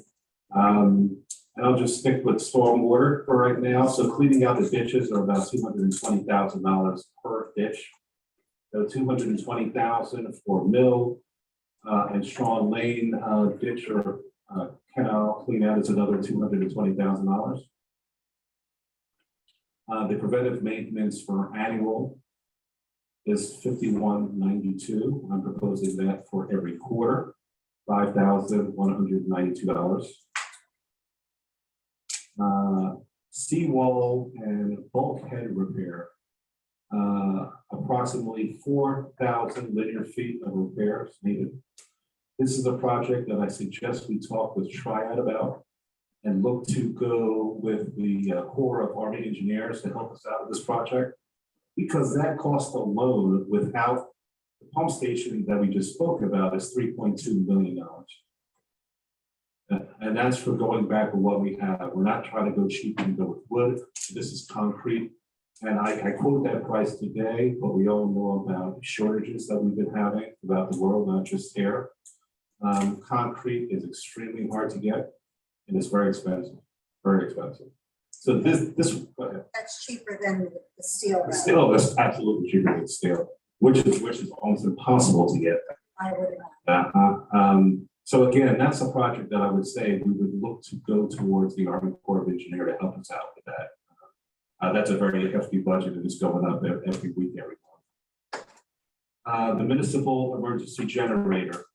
S7: And I'll just stick with stormwater for right now. So cleaning out the ditches are about $220,000 per ditch. So $220,000 for Mill and Strong Lane ditch or canal clean out is another $220,000. The preventive maintenance for annual is $51.92. I'm proposing that for every quarter, $5,192. Seawall and bulkhead repair, approximately 4,000 linear feet of repairs needed. This is a project that I suggest we talk with Triad about and look to go with the Corps of Army Engineers to help us out with this project, because that cost alone without the pump station that we just spoke about is $3.2 million. And that's for going back to what we have. We're not trying to go cheap and go with wood. This is concrete. And I quote that price today, but we all know about shortages that we've been having throughout the world, not just here. Concrete is extremely hard to get and it's very expensive, very expensive. So this, go ahead.
S3: That's cheaper than the steel.
S7: The steel is absolutely cheaper than steel, which is almost impossible to get.
S3: I would.
S7: So again, that's a project that I would say we would look to go towards the Army Corps of Engineer to help us out with that. That's a very hefty budget and it's going up every week, every month. The municipal emergency generator,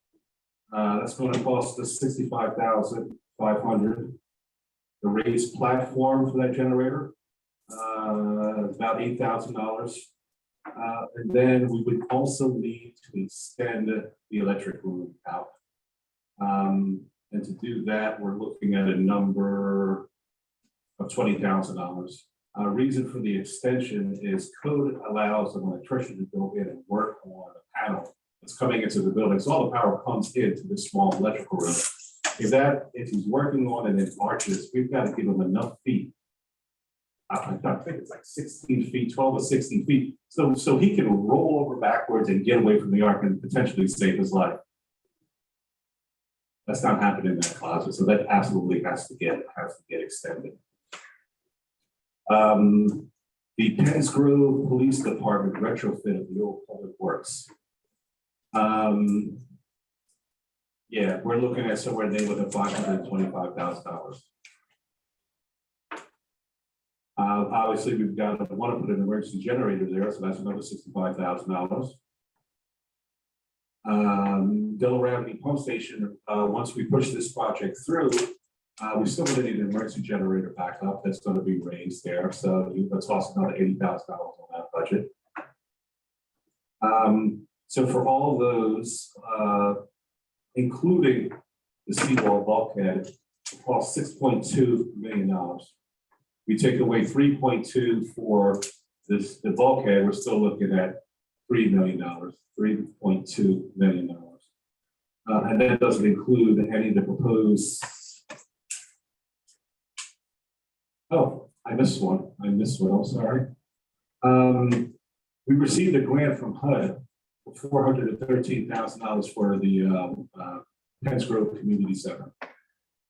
S7: that's going to cost us $65,500. The raised platform for that generator, about $8,000. And then we would also need to extend the electric room out. And to do that, we're looking at a number of $20,000. Reason for the extension is code allows an electrician to go in and work on a panel that's coming into the building. So all the power comes into this small electrical room. If he's working on it in arches, we've got to give him enough feet. I think it's like 16 feet, 12 or 16 feet. So he can roll over backwards and get away from the arc and potentially save his life. That's not happening in that closet. So that absolutely has to get extended. The Penns Grove Police Department retrofit of the old public works. Yeah, we're looking at somewhere in the neighborhood of $525,000. Obviously, we've got to want to put an emergency generator there, so that's another $65,000. Delaware Avenue Pump Station, once we push this project through, we still going to need an emergency generator backup that's going to be raised there. So that's also another $80,000 on that budget. So for all those, including the seawall bulkhead, it costs $6.2 million. We take away 3.2 for the bulkhead, we're still looking at $3 million, $3.2 million. And that doesn't include any of the proposed. Oh, I missed one, I'm sorry. We received a grant from HUD for $413,000 for the Penns Grove Community Center.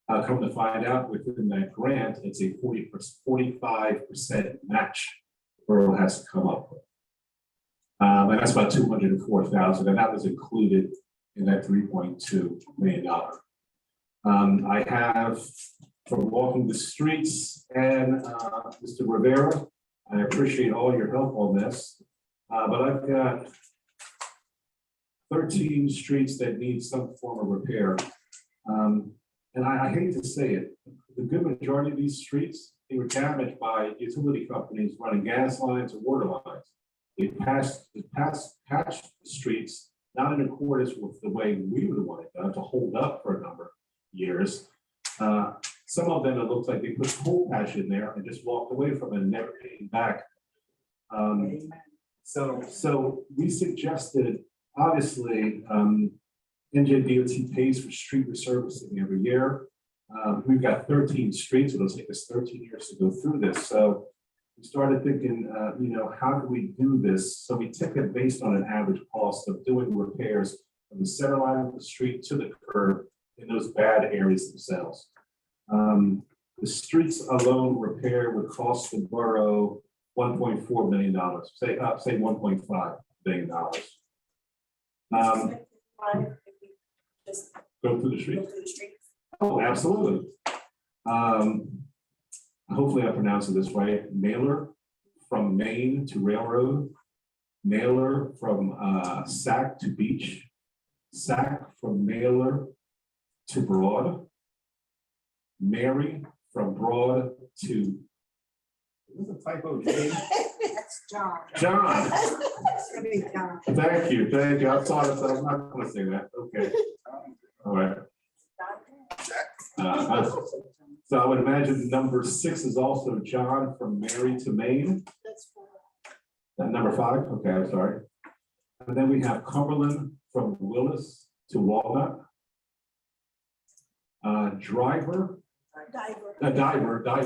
S7: Come to find out, within that grant, it's a 45% match the borough has to come up with. And that's about $204,000, and that was included in that $3.2 million. I have, from walking the streets, and Mr. Rivera, I appreciate all your help on this, but I've got 13 streets that need some form of repair. And I hate to say it, the good majority of these streets, they were damaged by utility companies running gas lines or water lines. They patched the streets, not in accordance with the way we would want it done, to hold up for a number of years. Some of them, it looks like they put coal patch in there and just walked away from it and never came back. So we suggested, obviously, NJDOT pays for street resurfacing every year. We've got 13 streets, it'll take us 13 years to go through this. So we started thinking, how do we do this? So we took it based on an average cost of doing repairs from the center line of the street to the curb in those bad areas themselves. The streets alone repair would cost the borough $1.4 million, say $1.5 billion.
S1: Just
S7: Go through the
S1: go
S7: street.
S1: through the streets.
S7: Oh, absolutely. Hopefully I pronounced this right. Mailer from Maine to Railroad. Mailer from Sac to Beach. Sac from Mailer to Broad. Mary from Broad to, is this a typo, James?
S3: That's John.
S7: John.
S3: It's gonna be John.
S7: Thank you. I saw it, so I'm not gonna say that. Okay. All right. So I would imagine number 6 is also John from Mary to Maine.
S4: That's for
S7: Number 5, okay, I'm sorry. And then we have Cumberland from Willis to Walnut. Diver,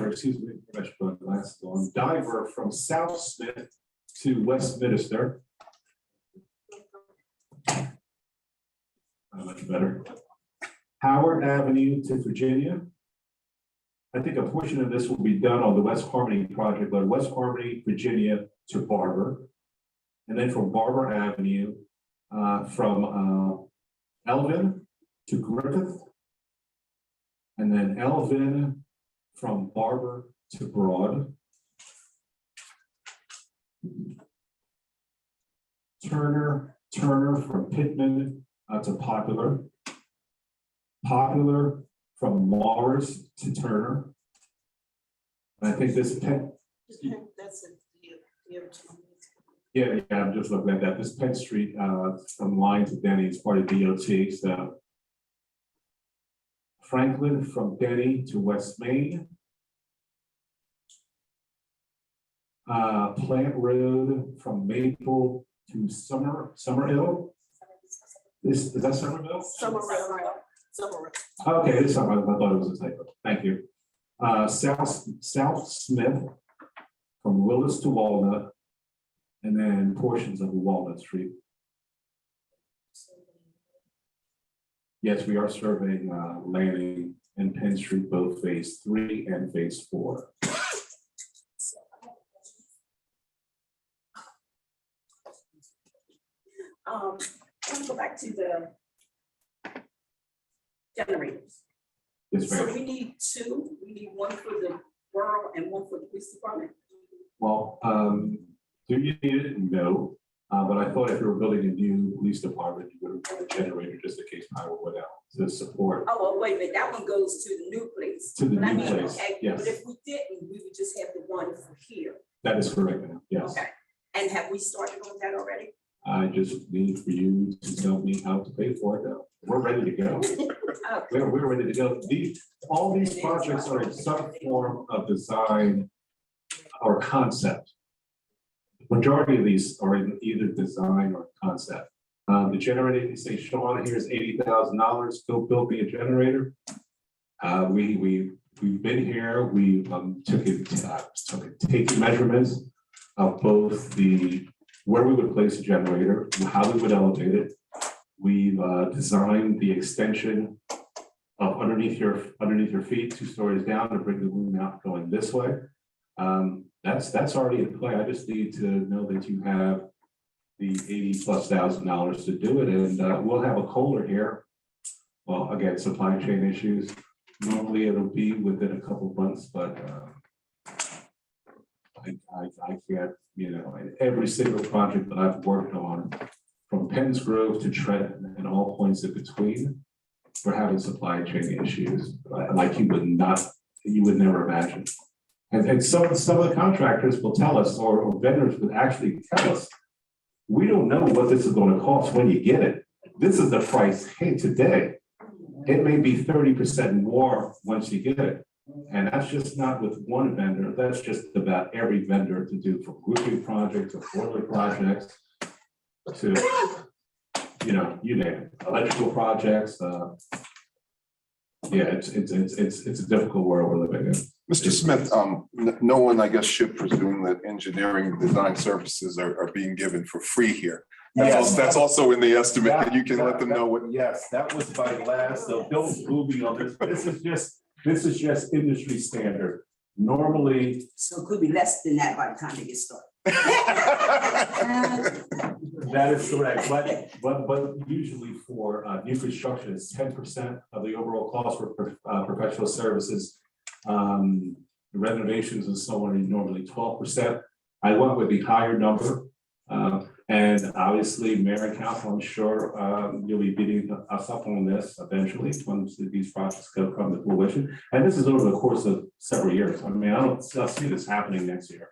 S7: excuse me, I should put the last one. Diver from South Smith to Westminster. Not much better. Howard Avenue to Virginia. I think a portion of this will be done on the West Harmony project, but West Harmony, Virginia to Barber. And then from Barber Avenue, from Elvin to Griffith. And then Elvin from Barber to Broad. Turner from Pittman to Popular. Popular from Morris to Turner. And I think this
S4: that's
S7: yeah, I'm just looking at that. This Penn Street from Line to Denny is part of DOT. So Franklin from Denny to West Main. Plant Road from Maple to Summerhill. Is that Summerhill?
S4: Summer.
S7: Okay, it's Summerhill. I thought it was a typo. Thank you. South Smith from Willis to Walnut, and then portions of Walnut Street. Yes, we are surveying Lanning and Penn Street, both phase 3 and phase 4.
S1: I want to go back to the generators.
S7: Yes,
S10: So
S7: ma'am.
S10: we need 2, we need 1 for the borough and 1 for the police department.
S7: Well, do you need it? No. But I thought if you were building a new police department, you would have a generator just in case power went out to support
S10: Oh, well, wait a minute, that one goes to the new place.
S7: to the
S10: But I
S7: new
S10: mean,
S7: place.
S10: okay,
S7: Yes,
S10: but if we didn't, we would just have the 1 for here.
S7: that is correct, ma'am. Yes.
S10: Okay, and have we started on that already?
S7: I just need for you to tell me how to pay for it now. We're ready to go.
S10: Okay.
S7: We're ready to go. All these projects are in some form of design or concept. The majority of these are in either design or concept. The generator, you say, Sean, here's $80,000, go build me a generator. We've been here, we took taking measurements of both where we would place a generator, how we would elevate it. We've designed the extension of underneath your feet, 2 stories down to bring the room out going this way. That's already in play. I just need to know that you have the $80,000+ to do it, and we'll have a Kohler here. Well, again, supply chain issues. Normally it'll be within a couple of months, but I can't, you know, in every single project that I've worked on, from Penns Grove to Trenton and all points in between, we're having supply chain issues like you would never imagine. And some of the contractors will tell us, or vendors would actually tell us, we don't know what this is going to cost when you get it. This is the price, hey, today. It may be 30% more once you get it. And that's just not with one vendor. That's just about every vendor to do, from roofing projects to boiler projects to, you know, you name it, electrical projects. Yeah, it's a difficult world we're living in.
S6: Mr. Smith, no one, I guess, should presume that engineering design services are being given for free here. That's also in the estimate, and you can let them know what.
S7: Yes, that was my last, so don't move me on this. This is just industry standard. Normally,
S10: So it could be less than that by the time they get started.
S7: that is correct, but usually for new construction, it's 10% of the overall cost for professional services. Renovations and so on are normally 12%. I went with the higher number. And obviously, Mayor and Council, I'm sure you'll be beating us up on this eventually once these projects come to fruition. And this is over the course of several years. I mean, I see this happening next year.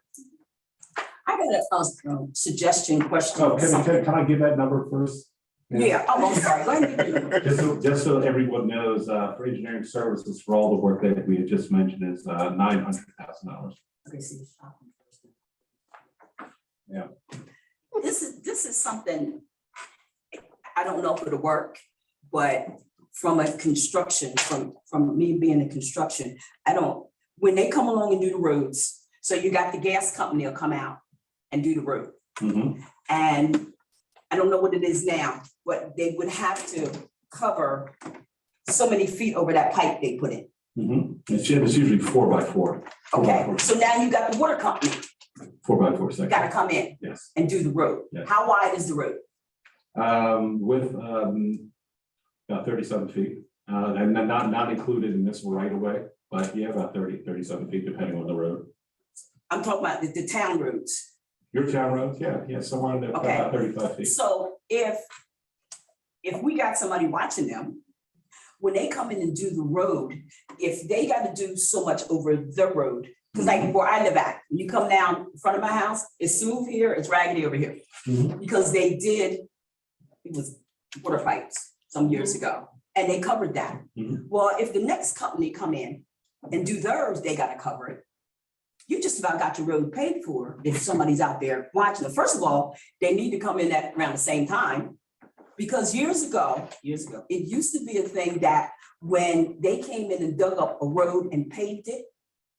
S10: I got a suggestion question.
S7: Oh, can I give that number first?
S10: Yeah, I'm sorry. Go ahead.
S7: Just so everyone knows, for engineering services, for all the work that we had just mentioned is $900,000.
S10: Okay, see.
S7: Yeah.
S10: This is something, I don't know if it'll work, but from a construction, from me being in construction, when they come along and do the roads, so you got the gas company will come out and do the road.
S7: Mm-hmm.
S10: And I don't know what it is now, but they would have to cover so many feet over that pipe they put in.
S7: Mm-hmm. It's usually 4x4.
S10: Okay, so now you got the water company
S7: 4x4 section.
S10: got to come in
S7: Yes.
S10: and do the road.
S7: Yes.
S10: How wide is the road?
S7: With about 37 feet, and then not included in this right away, but yeah, about 37 feet, depending on the road.
S10: I'm talking about the town roads.
S7: Your town roads, yeah, somewhere in there,
S10: Okay.
S7: about 35 feet.
S10: So if we got somebody watching them, when they come in and do the road, if they got to do so much over the road, because like where I live at, when you come down in front of my house, it's smooth here, it's raggedy over here.
S7: Mhm.
S10: Because it was water pipes some years ago, and they covered that.
S7: Mhm.
S10: Well, if the next company come in and do theirs, they got to cover it. You just about got your road paid for if somebody's out there watching it. First of all, they need to come in at around the same time. Because years ago, it used to be a thing that when they came in and dug up a road and paved it,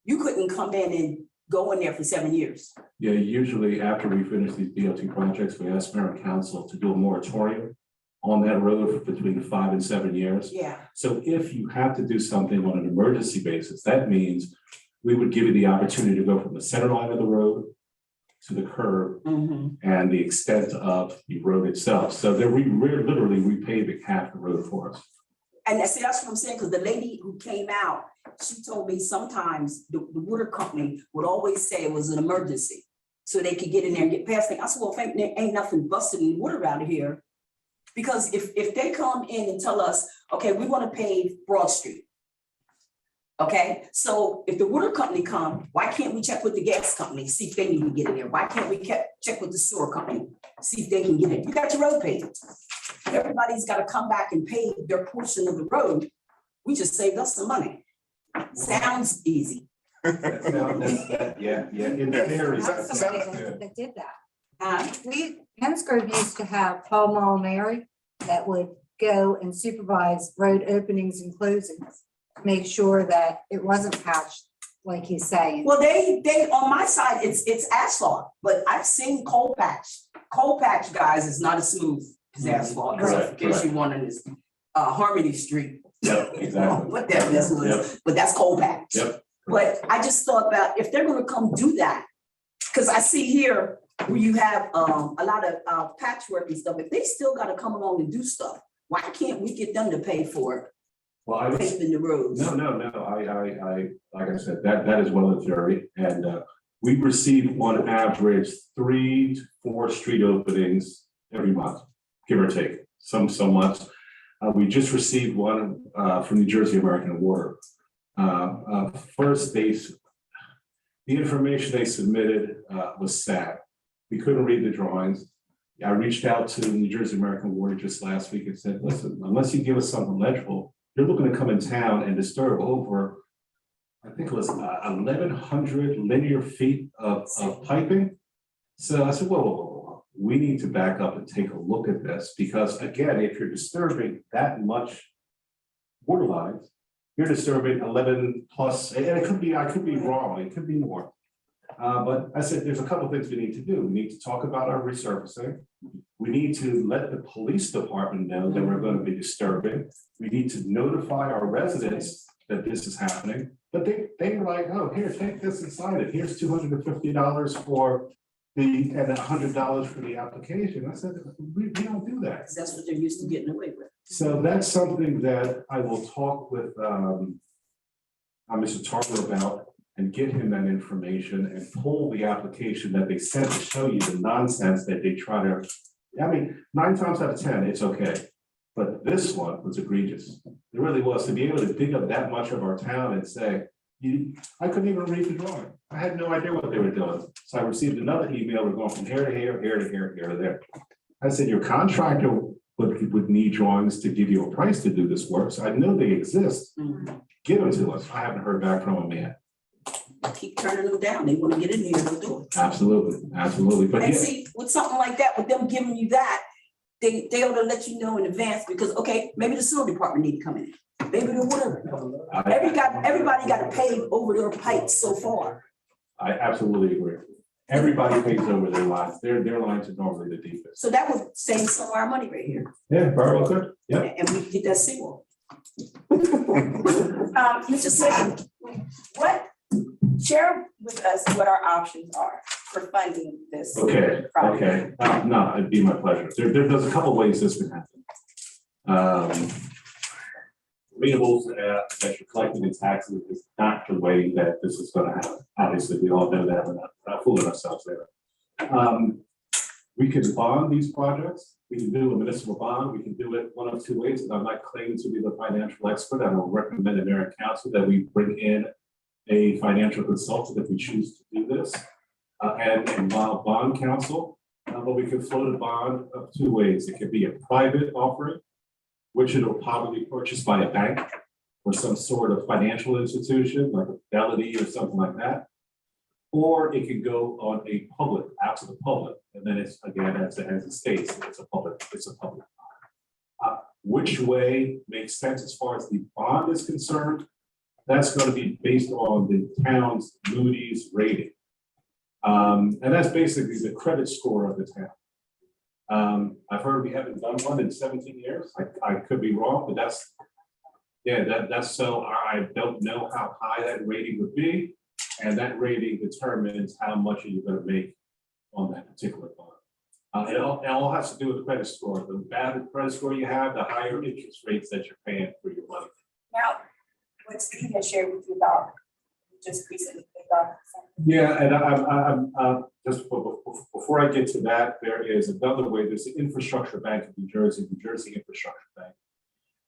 S10: you couldn't come in and go in there for 7 years.
S7: Yeah, usually after we finish these DOT projects, we ask Mayor and Council to do a moratorium on that road for between 5 and 7 years.
S10: Yeah,
S7: So if you have to do something on an emergency basis, that means we would give you the opportunity to go from the center line of the road to the curb and the extent of the road itself. So that we're literally repaving half the road for us.
S10: and that's what I'm saying, because the lady who came out, she told me sometimes the water company would always say it was an emergency. So they could get in there and get past it. I said, well, there ain't nothing busted in water out of here. Because if they come in and tell us, okay, we want to pave Broad Street. Okay, so if the water company come, why can't we check with the gas company, see if they need to get in there? Why can't we check with the sewer company, see if they can get in? You got your road paved. Everybody's got to come back and pay their portion of the road. We just saved us some money. Sounds easy.
S7: Yeah, in theory.
S3: That's somebody that did that.
S10: Uh,
S3: Penns Grove used to have Paul Molinari that would go and supervise road openings and closings, make sure that it wasn't patched, like he's saying.
S10: Well, they on my side, it's asphalt, but I've seen coal patch. Coal patch, guys, is not as smooth as asphalt.
S7: Correct,
S10: In case you wanted this, Harmony Street.
S7: Yep, exactly.
S10: What that mess was,
S7: Yep.
S10: but that's coal patch.
S7: Yep.
S10: But I just thought about if they're gonna come do that, because I see here, where you have a lot of patchwork and stuff, if they still gotta come along and do stuff, why can't we get them to pay for
S7: Well, I was,
S10: paving the roads?
S7: no, like I said, that is well and jury, and we receive on average 3 to 4 street openings every month, give or take, some months. We just received one from New Jersey American Water. First, the information they submitted was sad. We couldn't read the drawings. I reached out to New Jersey American Water just last week and said, listen, unless you give us something legible, you're looking to come in town and disturb over, I think it was 1,100 linear feet of piping. So I said, whoa, we need to back up and take a look at this, because again, if you're disturbing that much water lines, you're disturbing 11 plus, and it could be, I could be wrong, it could be more. But I said, there's a couple of things we need to do. We need to talk about our resurfacing. We need to let the police department know that we're going to be disturbing. We need to notify our residents that this is happening. But they were like, oh, here, take this and sign it. Here's $250 for and $100 for the application. I said, we don't do that.
S10: That's what they're used to getting away with.
S7: So that's something that I will talk with Mr. Tarver about and get him that information and pull the application that they sent to show you the nonsense that they try to, I mean, 9 times out of 10, it's okay. But this one was egregious. It really was, to be able to dig up that much of our town and say, I couldn't even read the drawing. I had no idea what they were doing. So I received another email, we're going from here to here, here to here, here to there. I said, your contractor would need drawings to give you a price to do this work. So I know they exist. Give them to us. I haven't heard back from them yet.
S10: Keep turning them down. They want to get in here, they'll do it.
S7: Absolutely, absolutely. But
S10: And
S7: yeah,
S10: see, with something like that, with them giving you that, they ought to let you know in advance, because, okay, maybe the sewer department need to come in. Maybe the whatever. Everybody got to pay over their pipes so far.
S7: I absolutely agree. Everybody pays over their lines. Their lines are normally the deepest.
S10: So that would save some of our money right here.
S7: Yeah, very well good. Yeah.
S10: And we can get that seawall.
S1: Mr. Smith, share with us what our options are for funding this.
S7: Okay,
S1: project.
S7: okay. No, it'd be my pleasure. There's a couple of ways this can happen. Renewables that you're collecting in taxes is not the way that this is going to happen. Obviously, we all know that. We're not fooling ourselves there. We can bond these projects. We can do a municipal bond. We can do it one of 2 ways. And I'm not claiming to be the financial expert. I will recommend the mayor and council that we bring in a financial consultant if we choose to do this, and involve bond counsel. But we can float a bond of 2 ways. It could be a private offering, which it'll probably be purchased by a bank or some sort of financial institution like a Fidelity or something like that. Or it can go on a public, out to the public, and then it's, again, as it states, it's a public bond. Which way makes sense as far as the bond is concerned? That's going to be based on the town's Moody's rating. And that's basically the credit score of the town. I've heard we haven't done one in 17 years. I could be wrong, but that's so I don't know how high that rating would be. And that rating determines how much you're going to make on that particular bond. It all has to do with the credit score. The better the credit score you have, the higher interest rates that you're paying for your money.
S1: Now, what Steve has shared with you about just recently.
S7: Yeah, and I'm just before I get to that, there is another way. There's the Infrastructure Bank of New Jersey Infrastructure Bank.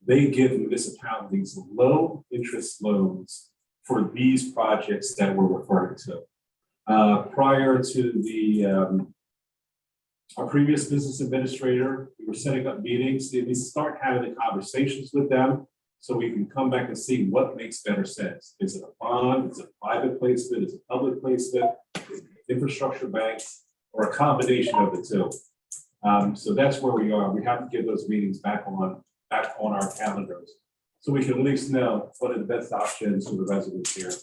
S7: They give municipalities low interest loans for these projects that we're referring to. Prior to our previous business administrator, we were setting up meetings. We start having the conversations with them so we can come back and see what makes better sense. Is it a bond? Is it a private placement? Is it public placement? Is it infrastructure banks? Or a combination of the two? So that's where we are. We have to get those meetings back on our calendars, so we can at least know what are the best options for the residents here.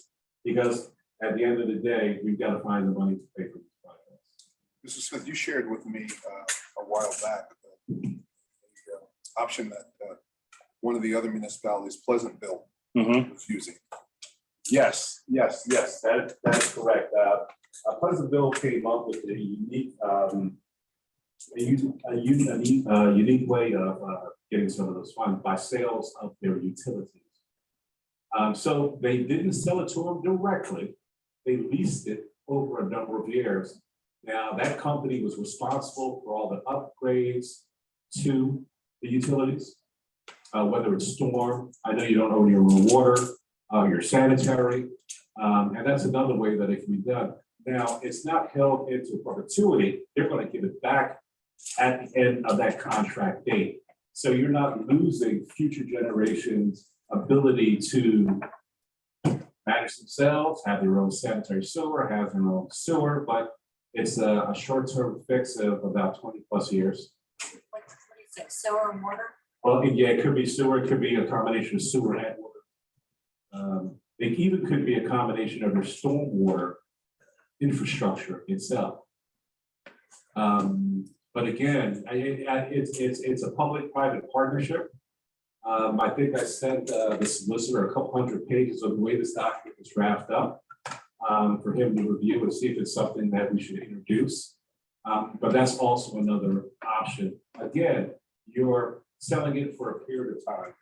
S7: Because at the end of the day, we've got to find the money to pay for these projects.
S6: Mr. Smith, you shared with me a while back the option that one of the other municipalities, Pleasantville, was using.
S7: Yes, that is correct. Pleasantville came up with a unique, unique way of getting some of those funds by sales of their utilities. So they didn't sell it to them directly. They leased it over a number of years. Now, that company was responsible for all the upgrades to the utilities, whether it's storm. I know you don't own your own water, your sanitary, and that's another way that it can be done. Now, it's not held into perpetuity. They're going to give it back at the end of that contract date. So you're not losing future generations' ability to manage themselves, have their own sanitary sewer, have their own sewer, but it's a short-term fix of about 20+ years.
S3: What is it, sewer and water?
S7: Well, yeah, it could be sewer, it could be a combination of sewer and water. It even could be a combination of your stormwater infrastructure itself. But again, it's a public-private partnership. I think I sent the solicitor a couple hundred pages of the way this document was drafted up for him to review and see if it's something that we should introduce. But that's also another option. Again, you're selling it for a period of time.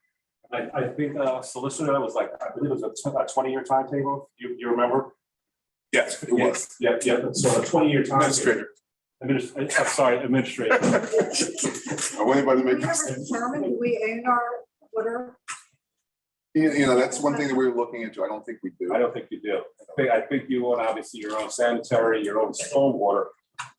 S7: I think solicitor was like, I believe it was a 20-year timetable. You remember?
S6: Yes, it was.
S7: Yeah. So a 20-year time.
S6: Administrator.
S7: I'm sorry, administrator.
S6: I want anybody to
S3: We
S6: make.
S3: never determined, do we own our water?
S6: You know, that's one thing that we're looking into. I don't think we do.
S7: I don't think you do. I think you own obviously your own sanitary, your own stormwater.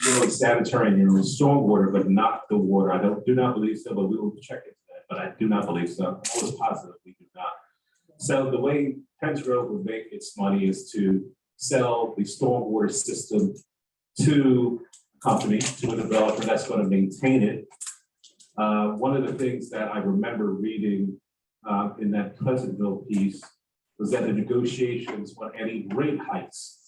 S7: Your own sanitary and your own stormwater, but not the water. I do not believe so, but we will check into that. But I do not believe so. I'm almost positive we do not. So the way Penns Grove would make its money is to sell the stormwater system to a company, to a developer that's going to maintain it. One of the things that I remember reading in that Pleasantville piece was that the negotiations on any rate hikes,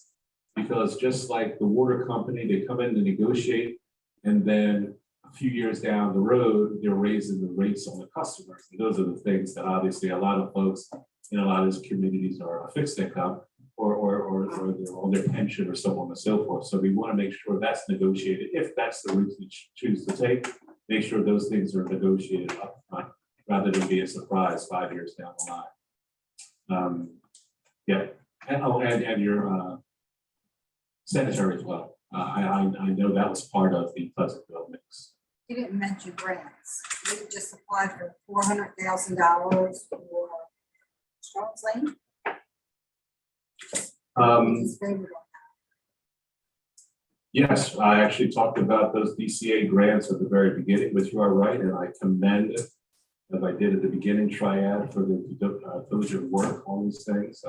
S7: because just like the water company, they come in to negotiate, and then a few years down the road, they're raising the rates on the customers. And those are the things that obviously a lot of folks in a lot of these communities are a fixed income or they're on their pension or so on and so forth. So we want to make sure that's negotiated. If that's the route we choose to take, make sure those things are negotiated up front rather than be a surprise 5 years down the line. Yeah, and your sanitary as well. I know that was part of the Pleasantville mix.
S3: You didn't mention grants. We just applied for $400,000 for Strong's Lane. We just voted on that.
S7: Yes, I actually talked about those DCA grants at the very beginning, but you are right, and I commend, as I did at the beginning, Triad for the diligent work on these things.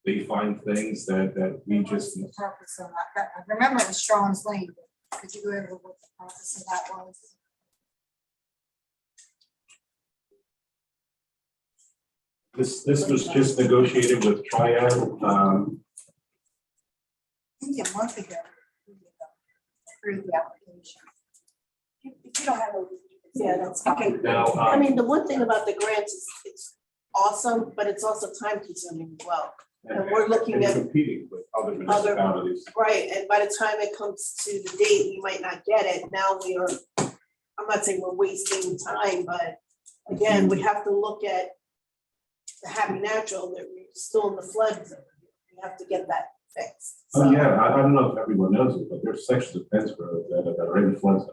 S7: They find things that we just.
S3: What's the purpose of that? I remember it was Strong's Lane. Could you go over what the purpose of that was?
S7: This was just negotiated with Triad.
S3: I think a month ago. We approved the application.
S1: If you don't have those.
S4: Yeah, that's fine.
S7: Now,
S4: I mean, the one thing about the grants is it's awesome, but it's also time consuming as well. And we're looking
S7: and
S4: at
S7: competing with other municipalities.
S4: Right, and by the time it comes to the date, we might not get it. Now we are, I'm not saying we're wasting time, but again, we have to look at the happy natural, that we're still in the flood zone. We have to get that fixed.
S7: Oh,
S4: So,
S7: yeah, I don't know if everyone knows it, but there's sections of Penns Grove that are in the flood zones.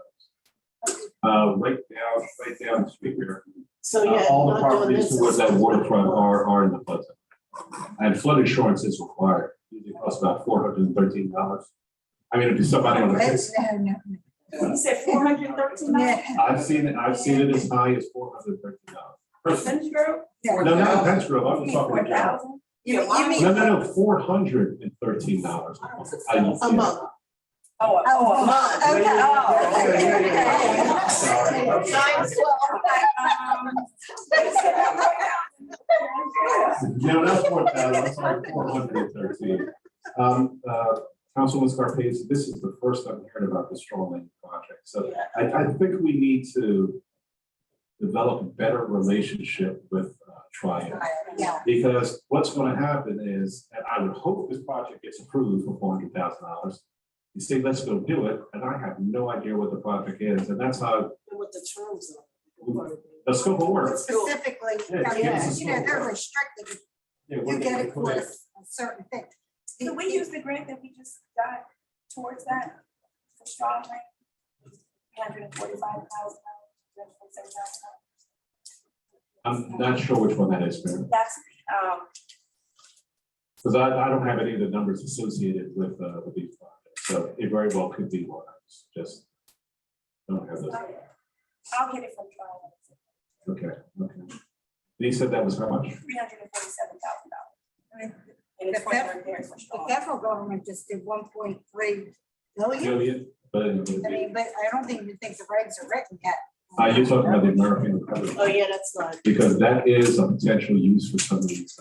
S7: Right down the street here.
S4: So yeah.
S7: All the
S4: not doing
S7: properties
S4: this
S7: towards that
S4: is-
S7: waterfront are in the flood zone. And flood insurance is required. It costs about $413. I mean, if somebody on the.
S1: You said $413?
S7: I've seen it as high as $413.
S1: Penns Grove?
S7: No, not Penns Grove, I was talking about.
S1: 4,000?
S3: You mean,
S7: No, $413.
S4: A month.
S1: Oh, a month.
S3: Okay.
S7: Sorry. No, not 4,000, I'm sorry, 413. Councilman Scarpese, this is the first I've heard about the Strong Lane project. So I think we need to develop a better relationship with Triad.
S3: Yeah,
S7: Because what's gonna happen is, and I would hope this project gets approved for $400,000. You say, let's go do it, and I have no idea what the project is, and that's how
S4: And what the terms are.
S7: the scope of work.
S3: specifically,
S7: Yeah, it's
S3: you know, they're
S7: scope.
S3: restricted,
S7: Yeah,
S3: you
S7: we're
S3: get
S7: gonna
S3: it for
S7: put
S3: a certain thing.
S1: Can we use the grant that we just got towards that for strong grant? $345,000.
S7: I'm not sure which one that is, man,
S1: That's,
S7: because I don't have any of the numbers associated with these projects, so it very well could be one. I just don't have those.
S1: I'll get it from Triad.
S7: Okay. And he said that was how much?
S1: $347,000. And it's for the repairs for
S3: The
S1: strong.
S3: federal government just did 1.3 billion.
S7: Billion, but
S3: I mean, but I don't even think the regs are written yet.
S7: you're talking about the American Recovery.
S4: Oh, yeah, that's not.
S7: Because that is a potential use for some of these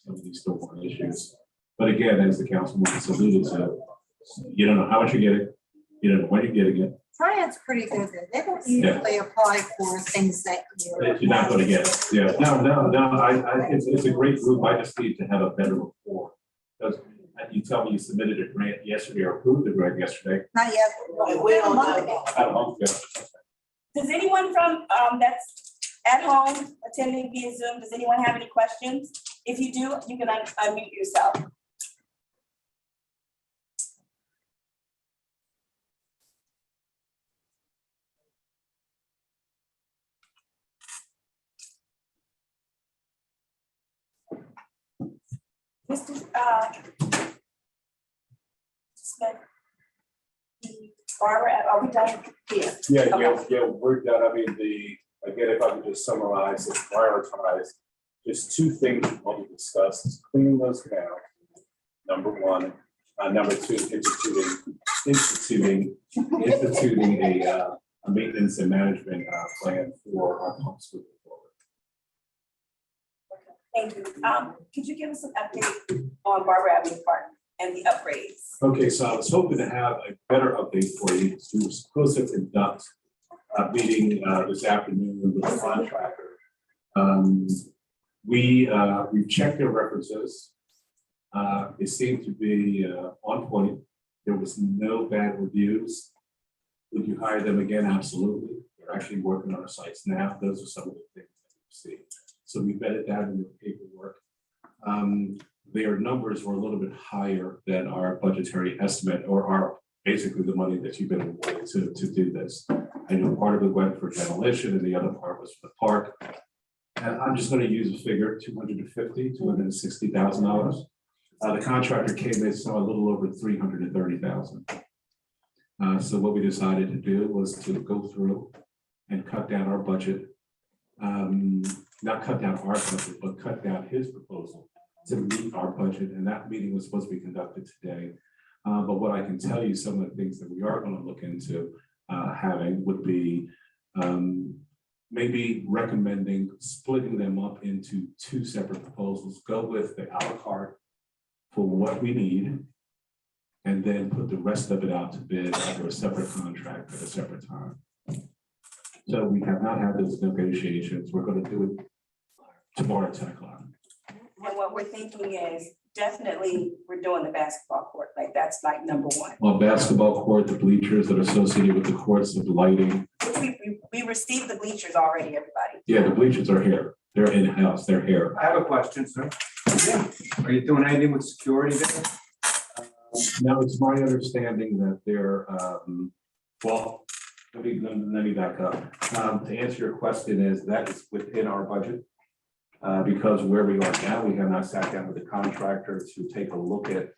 S7: stormwater issues. But again, as the councilman alluded to, you don't know how much you're getting, you don't know when you're getting it,
S3: Triad's pretty good. They don't usually apply for things that
S7: you're not gonna get it. Yeah, no, it's a great group, I just need to have a better rapport. Because you tell me you submitted a grant yesterday or approved the grant yesterday.
S3: Not yet.
S4: We don't
S3: A month
S4: know.
S3: ago.
S7: I don't know.
S1: Does anyone from, that's at home attending via Zoom, does anyone have any questions? If you do, you can unmute yourself. Mr. Smith. The Barber, are we done? Yeah.
S2: Yeah, we're done. I mean, again, if I could just summarize and prioritize, just two things we want to discuss is cleaning those canals, number one. Number two, instituting a maintenance and management plan for our pumps moving forward.
S1: Thank you. Could you give us an update on Barber Avenue Park and the upgrades?
S7: Okay, so I was hoping to have a better update for you. We were supposed to conduct a meeting this afternoon with the contractor. We've checked their references. They seem to be on point. There was no bad reviews. Would you hire them again? Absolutely. They're actually working on our sites now. Those are some of the things that we see. So we vetted that in the paperwork. Their numbers were a little bit higher than our budgetary estimate, or our basically the money that you've been awarded to do this. I know part of it went for demolition and the other part was for the park. And I'm just going to use a figure, $260,000. The contractor came in so a little over $330,000. So what we decided to do was to go through and cut down our budget. Not cut down our budget, but cut down his proposal to meet our budget. And that meeting was supposed to be conducted today. But what I can tell you, some of the things that we are going to look into having would be maybe recommending splitting them up into two separate proposals. Go with the a la carte for what we need, and then put the rest of it out to bid under a separate contract at a separate time. So we have not had those negotiations. We're going to do it tomorrow at 10 o'clock.
S1: And what we're thinking is definitely we're doing the basketball court, like that's like number one.
S7: Well, basketball court, the bleachers that are associated with the courts, the lighting.
S1: We received the bleachers already, everybody.
S7: Yeah, the bleachers are here. They're in-house, they're here.
S9: I have a question, sir. Are you doing anything with security there?
S7: Now, it's my understanding that they're, well, let me back up. To answer your question is that is within our budget. Because where we are now, we have not sat down with the contractor to take a look at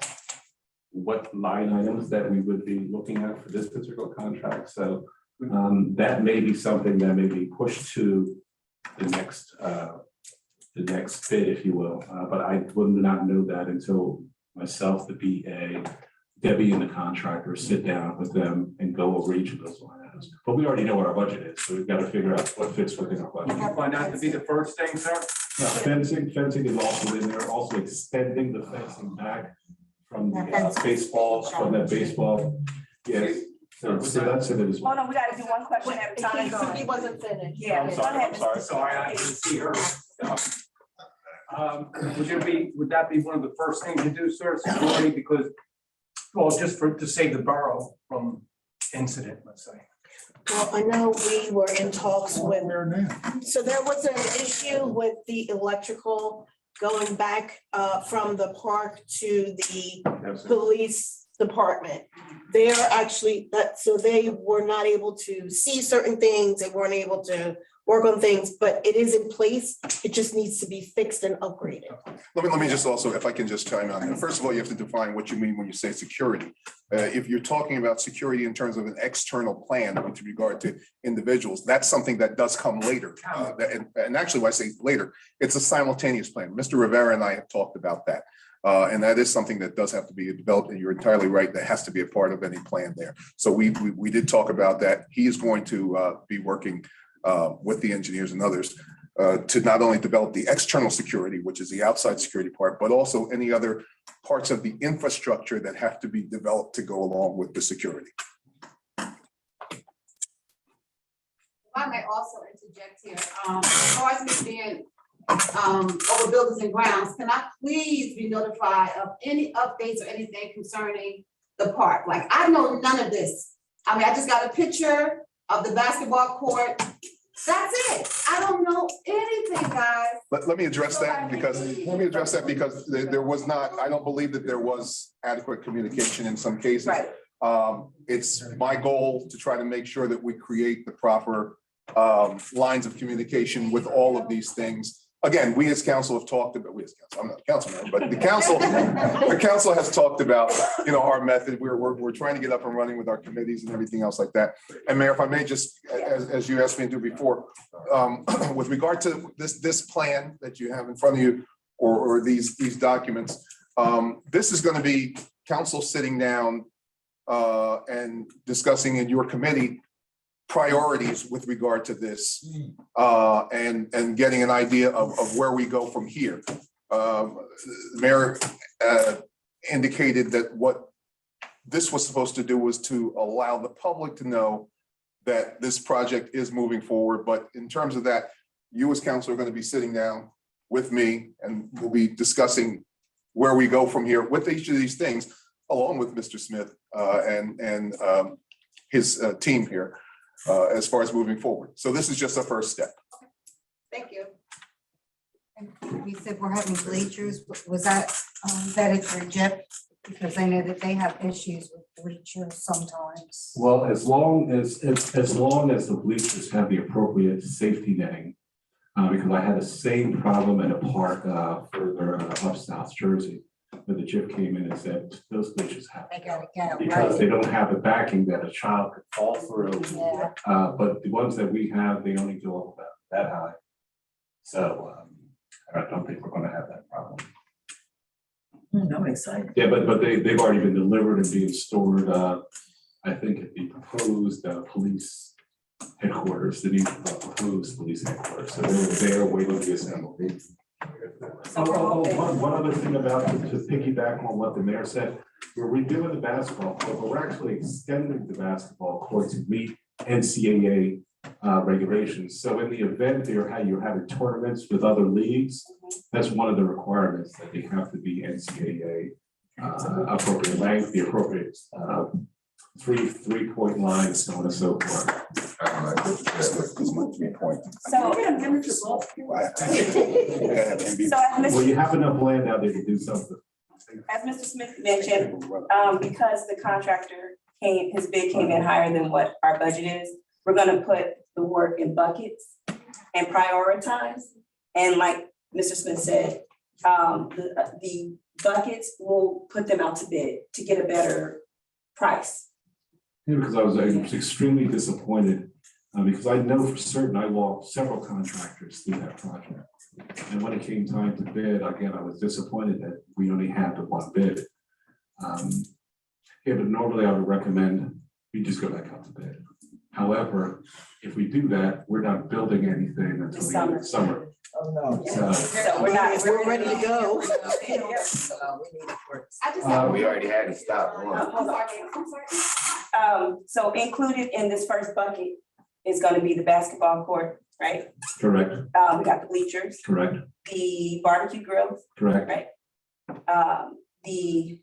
S7: what line items that we would be looking at for this particular contract. So that may be something that may be pushed to the next bid, if you will. But I would not know that until myself, the BA, Debbie and the contractor sit down with them and go over each of those line items. But we already know what our budget is, so we've got to figure out what fits within our budget.
S9: You find out to be the first thing, sir?
S7: Fencing is also in there, also extending the fencing back from the baseball, from that baseball. Yes, So that's it. Is
S1: Oh, no, we gotta do one question at a time.
S4: He wasn't finished.
S1: Yeah, go ahead.
S9: I'm sorry, I didn't see her. Would that be one of the first things you do, sir, security, because, well, just to save the borough from incident, let's say?
S4: Well, I know we were in talks with, so there was an issue with the electrical going back from the park to the police department. They're actually, so they were not able to see certain things, they weren't able to work on things, but it is in place. It just needs to be fixed and upgraded.
S6: Let me just also, if I can just chime in. First of all, you have to define what you mean when you say security. If you're talking about security in terms of an external plan with regard to individuals, that's something that does come later. And actually, when I say later, it's a simultaneous plan. Mr. Rivera and I have talked about that. And that is something that does have to be developed, and you're entirely right, that has to be a part of any plan there. So we did talk about that. He is going to be working with the engineers and others to not only develop the external security, which is the outside security part, but also any other parts of the infrastructure that have to be developed to go along with the security.
S11: I may also interject here, as far as me being over buildings and grounds, can I please be notified of any updates or anything concerning the park? Like, I know none of this. I mean, I just got a picture of the basketball court. That's it. I don't know anything, guys.
S6: Let me address that because there was not, I don't believe that there was adequate communication in some cases.
S1: Right.
S6: It's my goal to try to make sure that we create the proper lines of communication with all of these things. Again, we as council have talked about, we as council, I'm not a council member, but the council has talked about, our method. We're trying to get up and running with our committees and everything else like that. And Mayor, if I may just, as you asked me to do before, with regard to this plan that you have in front of you, or these documents, this is going to be council sitting down and discussing in your committee priorities with regard to this and getting an idea of where we go from here. The mayor indicated that what this was supposed to do was to allow the public to know that this project is moving forward. But in terms of that, you as council are going to be sitting down with me and we'll be discussing where we go from here with each of these things, along with Mr. Smith and his team here. As far as moving forward. So this is just a first step.
S11: Thank you.
S3: And we said we're having bleachers. Was that vetted for Jeff? Because I know that they have issues with bleachers sometimes.
S7: Well, as long as the bleachers have the appropriate safety netting, because I had the same problem at a park further up South Jersey, where the JIF came in and said, those bleachers have
S3: They gotta go,
S7: because
S3: right?
S7: they don't have the backing that a child could fall through.
S3: Yeah.
S7: But the ones that we have, they only go up about that high. So I don't think we're gonna have that problem.
S10: I'm excited.
S7: Yeah, but they've already been delivered and being stored, I think at the proposed police headquarters, the new proposed police headquarters. So they're waiting to be assembled. One other thing about, to piggyback on what the mayor said, we're redoing the basketball court, but we're actually extending the basketball court to meet NCAA regulations. So in the event you're having tournaments with other leagues, that's one of the requirements, that they have to be NCAA appropriate length, the appropriate three-point line, so on and so forth. Well, you have enough land out there to do something.
S1: As Mr. Smith mentioned, because the contractor his bid came in higher than what our budget is, we're gonna put the work in buckets and prioritize. And like Mr. Smith said, the buckets, will put them out to bid to get a better price.
S7: Yeah, because I was extremely disappointed, because I know for certain I walked several contractors through that project. And when it came time to bid, again, I was disappointed that we only had the one bid. Yeah, but normally I would recommend we just go back out to bid. However, if we do that, we're not building anything until the end of the summer.
S1: So we're not.
S4: We're ready to go.
S11: I just have.
S12: We already had to stop.
S11: I'm sorry.
S1: So included in this first bucket is gonna be the basketball court, right?
S7: Correct,
S1: We got the bleachers,
S7: correct,
S1: the barbecue grills,
S7: correct.
S1: the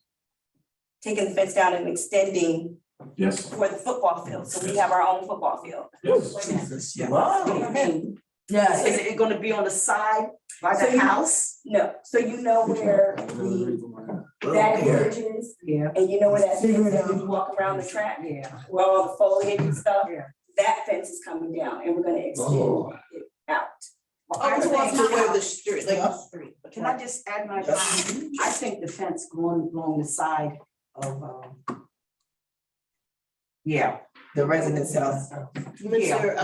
S1: taking the fence down and extending
S7: Yes,
S1: for the football field. So we have our own football field.
S7: yes.
S4: Yes. Is it gonna be on the side by
S1: So
S4: the
S1: you-
S4: house?
S1: No, so you know where that bridge is,
S10: Yeah.
S1: and you know where that fence is when you walk around the track,
S10: Yeah.
S1: where all the foliage and stuff.
S10: Yeah.
S1: That fence is coming down and we're gonna extend it out.
S4: I think to where the street, like,
S10: Can I just add my, I think the fence going along the side of, yeah,
S13: The residence house,
S4: Mr.
S10: Mr.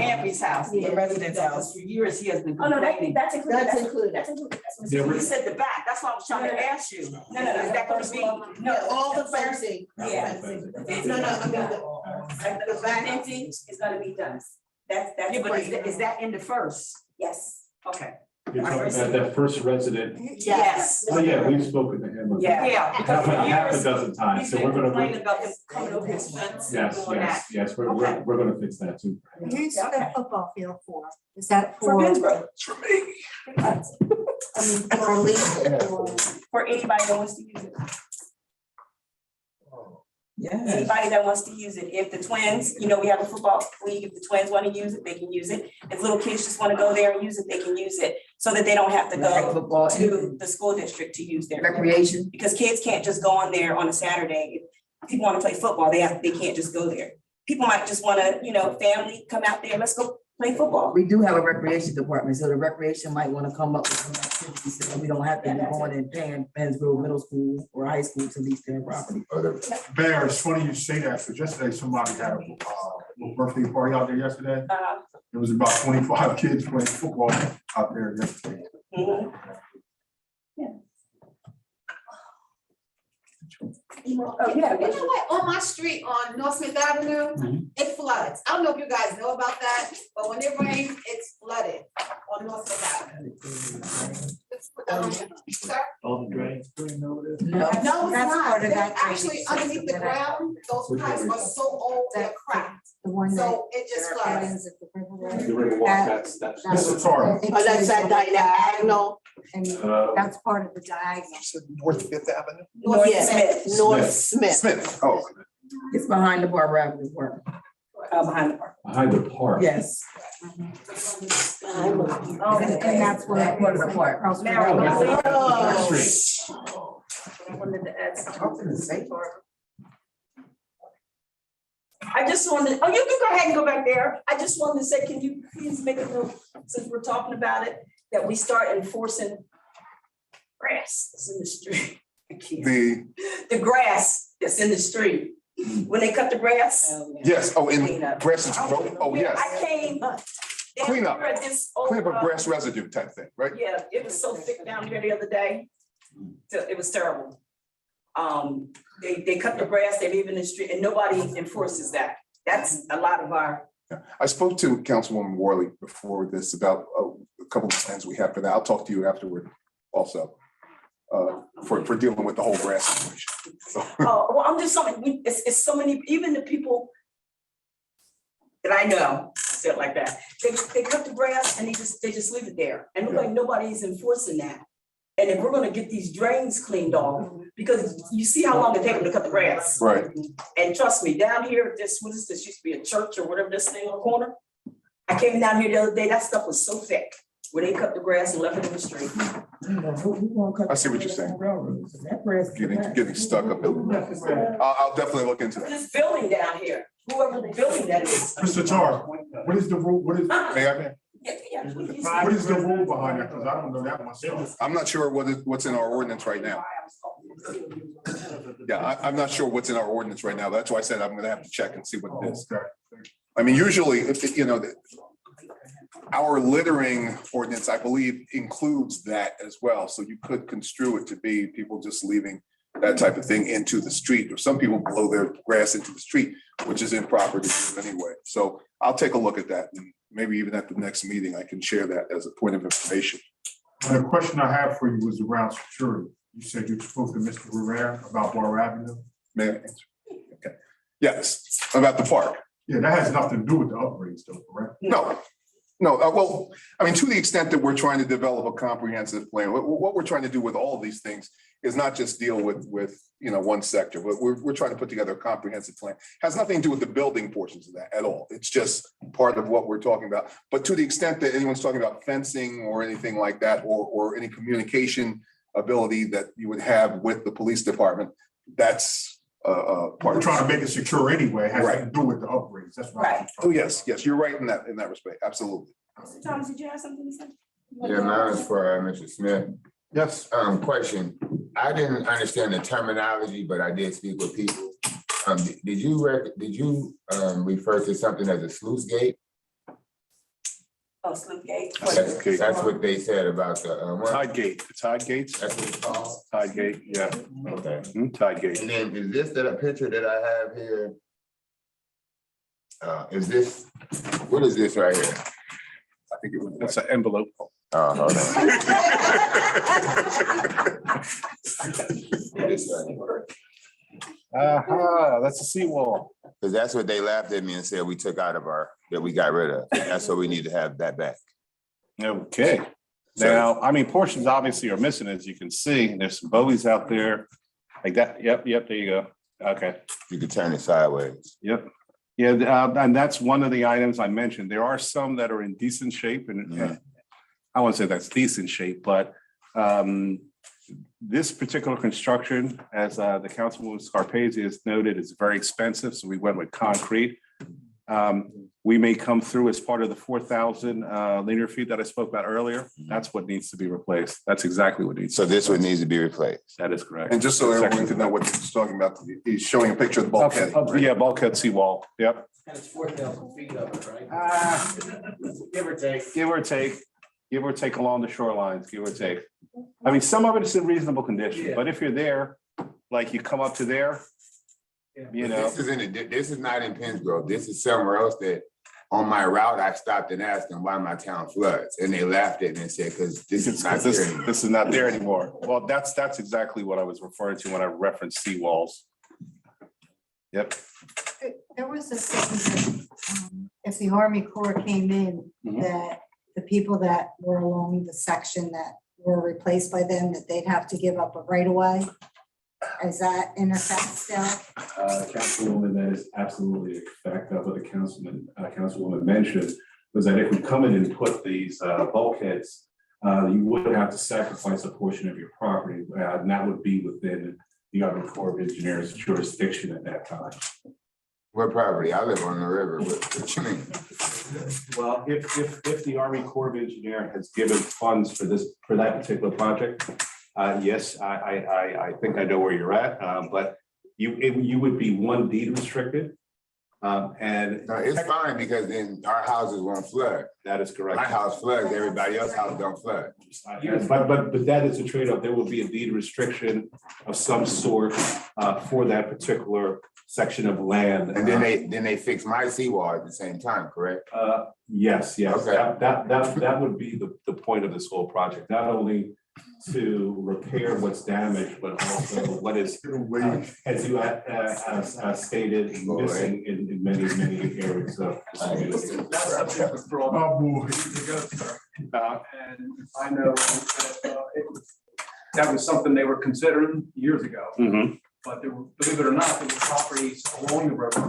S10: Amby's house, the residence house, for years he has been
S1: Oh, no,
S10: complaining.
S1: that's included.
S4: That's included.
S1: That's included. That's what
S7: Yeah,
S1: I'm
S10: You
S1: saying.
S10: said the back, that's why I was trying to ask you.
S1: No, no, no.
S10: Is that gonna be?
S1: No,
S4: all the fencing.
S1: Yeah.
S4: No, I mean,
S1: The back fencing is gonna be done. That's.
S10: Yeah, but is that in the first?
S1: Yes.
S10: Okay.
S7: You're talking about that first resident.
S10: Yes.
S7: Oh, yeah, we've spoken to him.
S1: Yeah.
S10: Yeah, because for
S7: Half a
S10: years,
S7: dozen times,
S10: he's
S7: so
S10: been
S7: we're gonna.
S10: complaining about them coming over his fence and
S7: Yes,
S10: doing that.
S7: yes, we're
S10: Okay.
S7: gonna fix that too.
S3: Who's the football field for? Is that
S1: For
S3: for?
S1: Pennsboro.
S6: For me.
S3: I mean, for legal or?
S1: For anybody that wants to use it.
S13: yeah.
S1: Anybody that wants to use it. If the twins, you know, we have a football league, if the twins want to use it, they can use it. If little kids just want to go there and use it, they can use it, so that they don't have to
S13: Like
S1: go
S13: football
S1: to the school district to use their.
S13: Recreation.
S1: Because kids can't just go on there on a Saturday. If people want to play football, they can't just go there. People might just want to, you know, family, come out there, let's go play football.
S13: We do have a recreation department, so the recreation might want to come up with some activities, so we don't have to be going and paying Pennsboro Middle School or high school to lease their property.
S8: Mayor, it's funny you say that, because yesterday somebody had a little birthday party out there yesterday. There was about 25 kids playing football out there yesterday.
S1: Mhm. Oh, yeah.
S11: You know what, on my street on North Smith Avenue, it floods. I don't know if you guys know about that, but when it rains, it's flooded on North Smith Avenue. Sir?
S5: All the drains going over there.
S13: No,
S11: No, it's
S3: That's
S11: not.
S3: part of
S11: They're
S3: that
S11: actually underneath the ground, those pipes are so old, they're cracked,
S3: The one that.
S11: so it just floods.
S3: ends at the river
S7: The
S3: road.
S7: Riverwalk,
S3: That-
S7: that's.
S8: Mr. Tara.
S4: oh, that's that diagonal.
S3: And
S7: Uh,
S3: that's part of the diagonal.
S6: North Fifth Avenue?
S1: North
S4: Yes,
S1: Smith,
S4: North Smith.
S6: Smith, oh,
S13: it's behind the Barber Avenue park.
S1: behind the park.
S7: Behind the park.
S13: Yes.
S3: And that's where.
S13: That part of the park.
S3: Across from
S1: Now,
S3: the-
S1: now,
S4: Oh.
S7: Street.
S1: I wanted to add something. I just wanted, oh, you can go ahead and go back there. I just wanted to say, can you please make a note, since we're talking about it, that we start enforcing grass that's in the street. I can't. The grass that's in the street. When they cut the grass.
S6: yes, oh, in
S1: Clean up.
S6: grass is, oh, yes.
S1: I came. down
S6: Clean up.
S1: here at this old,
S6: Clean up a grass residue type thing, right?
S1: Yeah, it was so thick down here the other day. It was terrible. They cut the grass, they leave it in the street, and nobody enforces that. That's a lot of our.
S6: I spoke to Councilwoman Worley before this about a couple of plans we have for that. I'll talk to you afterward also. For dealing with the whole grass situation. So,
S1: Oh, well, I'm just saying, it's so many, even the people that I know, say it like that, they cut the grass and they just leave it there, and nobody's enforcing that. And if we're gonna get these drains cleaned off, because you see how long it takes them to cut the grass.
S6: right.
S1: And trust me, down here, what is this, used to be a church or whatever this thing on the corner. I came down here the other day, that stuff was so thick, where they cut the grass and left it in the street.
S6: I see what you're saying.
S13: That grass.
S6: Getting stuck up. I'll definitely look into that.
S1: This building down here, whoever the building that is.
S8: Mr. Tara, what is the rule, what is the rule behind that? Because I don't know that myself.
S6: I'm not sure what's in our ordinance right now. Yeah, I'm not sure what's in our ordinance right now. That's why I said I'm gonna have to check and see what it is.
S8: Okay.
S6: I mean, usually, if, you know, our littering ordinance, I believe, includes that as well. So you could construe it to be people just leaving that type of thing into the street, or some people blow their grass into the street, which is improper to do anyway. So I'll take a look at that and maybe even at the next meeting, I can share that as a point of information.
S8: And the question I have for you was around security. You said you spoke to Mr. Rivera about Borough Avenue.
S6: May I answer? Okay. Yes, about the park.
S8: Yeah, that has nothing to do with the upgrades though, correct?
S6: No, well, I mean, to the extent that we're trying to develop a comprehensive plan, what we're trying to do with all of these things is not just deal with, one sector, but we're trying to put together a comprehensive plan. Has nothing to do with the building portions of that at all. It's just part of what we're talking about. But to the extent that anyone's talking about fencing or anything like that, or any communication ability that you would have with the police department, that's part
S8: We're
S6: of
S8: trying to make it secure anyway. It has
S6: Right.
S8: nothing to do with the upgrades. That's right.
S6: Oh, yes, you're right in that respect. Absolutely.
S1: Mr. Thomas, did you have something to say?
S12: Yeah, mine is for Mr. Smith.
S6: Yes.
S12: Question. I didn't understand the terminology, but I did speak with people. Did you refer to something as a sluice gate?
S1: Oh, Sloop Gate.
S12: That's what they said about the, what?
S2: Tide gate, the tide gates,
S12: That's what it's called?
S2: tide gate, yeah,
S12: Okay.
S2: tide gate.
S12: And then is this the picture that I have here? Is this, what is this right here?
S6: I think it was.
S2: That's an envelope.
S12: Oh, hold on. This right here.
S2: That's a seawall.
S12: Cause that's what they laughed at me and said we took out of that we got rid of. That's what we need to have that back.
S2: Okay. Now, I mean, portions obviously are missing, as you can see. There's some buoys out there like that. Yep, there you go. Okay.
S12: You could turn it sideways.
S2: Yep. Yeah, and that's one of the items I mentioned. There are some that are in decent shape, and
S12: Yeah.
S2: I wouldn't say that's decent shape, but this particular construction, as the Councilwoman Scarpese has noted, is very expensive, so we went with concrete. We may come through as part of the 4,000 linear feet that I spoke about earlier. That's what needs to be replaced. That's exactly what needs.
S12: So this one needs to be replaced.
S2: That is correct.
S6: And just so everyone can know what he's talking about, he's showing a picture of the bulkhead.
S2: Yeah, bulkhead seawall. Yep.
S9: And it's 4,000 feet of it, right? Give or take.
S2: Give or take along the shorelines, give or take. I mean, some of it is in reasonable condition,
S9: Yeah.
S2: but if you're there, like you come up to there, you know.
S12: This is not in Pennsgrove. This is somewhere else that on my route, I stopped and asked them why my town floods. And they laughed at me and said, because this is not there anymore.
S2: This is not there anymore. Well, that's exactly what I was referring to when I referenced seawalls. Yep.
S3: There was a statement, if the Army Corps came in,
S2: Mhm.
S3: that the people that were along the section that were replaced by them, that they'd have to give up a right of way. Is that in effect still?
S7: Councilwoman, that is absolutely a fact of what the Councilwoman mentioned, was that if we come in and put these bulkheads, you would have to sacrifice a portion of your property, and that would be within the Army Corps of Engineers jurisdiction at that time.
S12: What property? I live on the river. What you mean?
S2: Well, if the Army Corps of Engineer has given funds for that particular project, yes, I think I know where you're at, but you would be one deed restricted. And
S12: No, it's fine because then our houses won't flood.
S2: that is correct.
S12: My house floods, everybody else's house don't flood.
S2: But that is a trade-off. There will be a deed restriction of some sort for that particular section of land.
S12: And then they fix my seawall at the same time, correct?
S2: Yes,
S12: Okay.
S2: that would be the point of this whole project, not only to repair what's damaged, but also what is, as you stated, missing in many areas of this community.
S9: That's a subject for all
S8: Oh, boy.
S9: to go, sir. And I know that that was something they were considering years ago.
S2: Mhm.
S9: But there were, believe it or not, there were properties along the river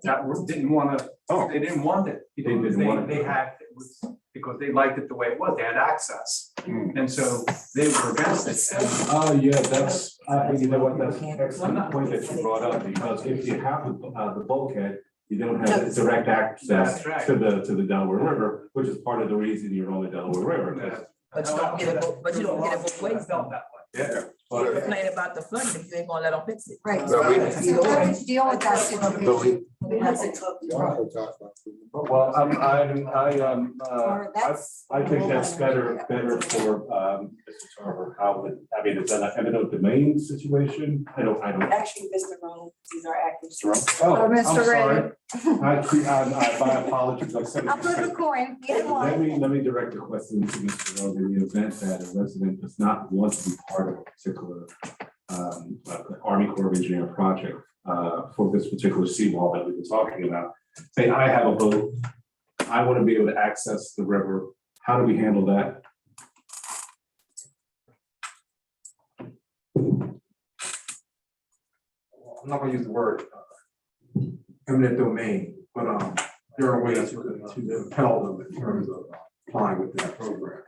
S9: that didn't want to, they didn't want it.
S2: They didn't want it.
S9: They had, it was because they liked it the way it was, they had access. And so they were against it. And
S7: Oh, yeah, that's, you know what, that's an excellent point that you brought up, because if you have the bulkhead, you don't have direct access
S9: That's right.
S7: to the Delaware River, which is part of the reason you're on the Delaware River. 'Cause
S13: But you don't get it, but you don't get it both
S9: I
S13: ways.
S9: felt that way.
S2: Yeah.
S13: You complain about the flooding, if you ain't gonna let them fix it.
S3: Right.
S12: But we-
S3: So how did you deal with that
S12: But
S3: situation?
S12: we-
S13: They have to talk to you.
S7: Well,
S3: Or that's.
S7: I think that's better for, Mr. Tarver, how, I mean, is that an eminent domain situation? I don't.
S1: Actually, Mr. Rowe, these are active.
S7: Oh, I'm
S3: Mr.
S7: sorry. My apologies, I said.
S3: I'll flip a coin, either one.
S7: Let me direct the question to Mr. Rose. In the event that a resident does not want to be part of a particular Army Corps of Engineer project for this particular seawall that we were talking about. Say, I have a boat, I want to be able to access the river. How do we handle that?
S9: I'm not gonna use the word eminent domain, but there are ways to compel them in terms of applying with that program.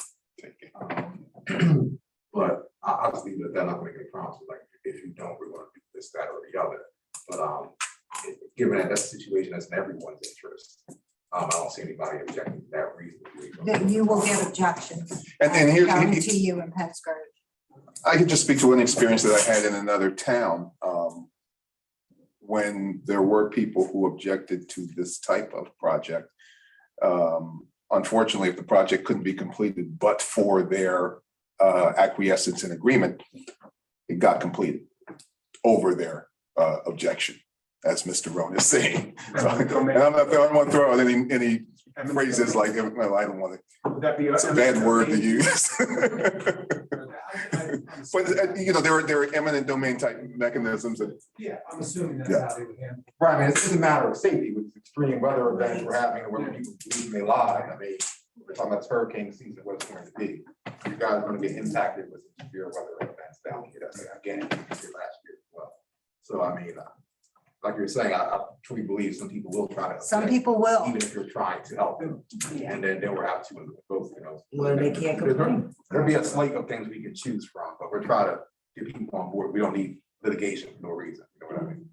S9: But I'll just leave it at that. I'm not gonna make any promises, like if you don't, we're gonna do this, that, or the other. But given that that's a situation that's in everyone's interest, I don't see anybody objecting to that reasonably.
S3: That you will get objections.
S6: And here,
S3: Guarantee you in Pennsburg.
S6: I could just speak to an experience that I had in another town. When there were people who objected to this type of project. Unfortunately, if the project couldn't be completed, but for their acquiescence and agreement, it got completed over their objection, as Mr. Rohn is saying. So, and I don't want to throw out any phrases like, well, I don't want to,
S9: Would that be?
S6: it's a bad word to use. But you know, there are eminent domain type mechanisms that.
S9: Yeah, I'm assuming that's
S6: Yeah.
S9: how they would handle it. Right, I mean, it's a matter of safety with extreme weather events we're having, where people believe they lie. I mean, we're talking about hurricane season, what it's going to be. You guys are going to get impacted with severe weather events down here. That's again, last year as well. So I mean, like you're saying, I truly believe some people will try to.
S3: Some
S9: object,
S3: people will.
S9: even if you're trying to help them. And then we're out to both, you know.
S13: Well, they can't complain.
S9: There'll be a slate of things we can choose from, but we're trying to get people on board. We don't need litigation for no reason. You know what I mean?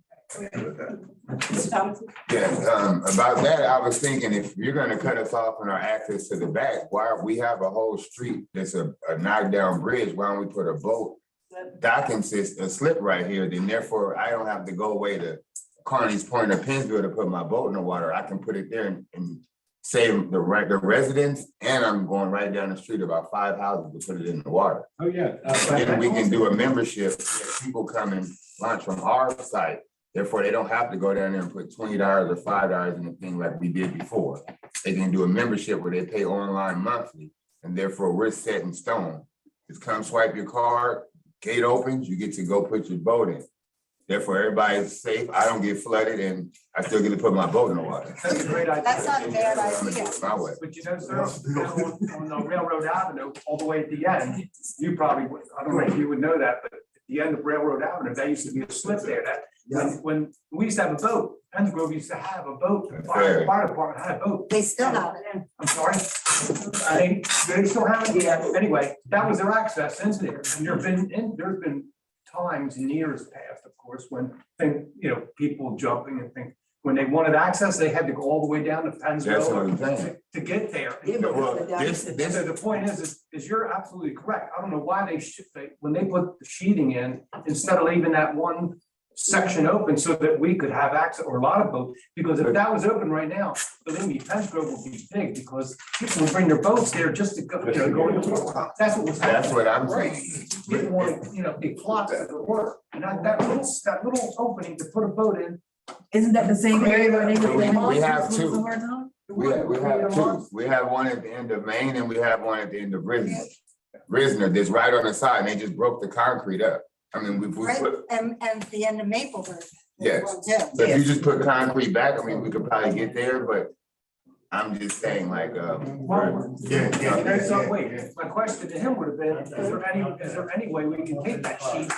S1: Mr. Thomas?
S12: Yeah, about that, I was thinking if you're gonna cut us off on our access to the back, why we have a whole street that's a knockdown bridge, why don't we put a boat docking system, a slip right here, then therefore I don't have to go away to Carney's Point or Pennsville to put my boat in the water. I can put it there and save the residents, and I'm going right down the street about 5 houses to put it in the water.
S7: Oh, yeah.
S12: Then we can do a membership, people come and lunch from our site. Therefore, they don't have to go down there and put $20 or $5 in the thing like we did before. They can do a membership where they pay online monthly, and therefore we're set in stone. Just come swipe your card, gate opens, you get to go put your boat in. Therefore, everybody's safe, I don't get flooded, and I still get to put my boat in the water.
S9: That's a great idea.
S3: That's not a bad idea.
S12: My way.
S9: But you know, sir, on Railroad Avenue, all the way at the end, you probably, I don't know if you would know that, but at the end of Railroad Avenue, there used to be a slip there that when we used to have a boat, Penn Grove used to have a boat, the fire department had a boat.
S3: They still have it.
S9: I'm sorry. I think they still have it. Yeah. Anyway, that was their access into there. And there's been times in years past, of course, when people jumping and think, when they wanted access, they had to go all the way down to Pennsville
S12: That's what I'm saying.
S9: to get there.
S12: Well,
S9: So the point is you're absolutely correct. I don't know why when they put the sheeting in, instead of leaving that one section open so that we could have access, or a lot of boats, because if that was open right now, believe me, Penn Grove will be big, because people will bring their boats there just to go, go into the. That's what was happening.
S12: That's what I'm saying.
S9: People want, big plots of the work, and that little opening to put a boat in.
S13: Isn't that the same area where they were?
S12: We have two. We have two. We have one at the end of Maine and we have one at the end of Risner, that's right on the side, and they just broke the concrete up. I mean, we
S3: Right,
S12: put,
S3: and at the end of Maplewood.
S12: yes. So if you just put concrete back, I mean, we could probably get there, but I'm just saying like,
S9: Wait, my question to him would have been, is there any way we can take that sheet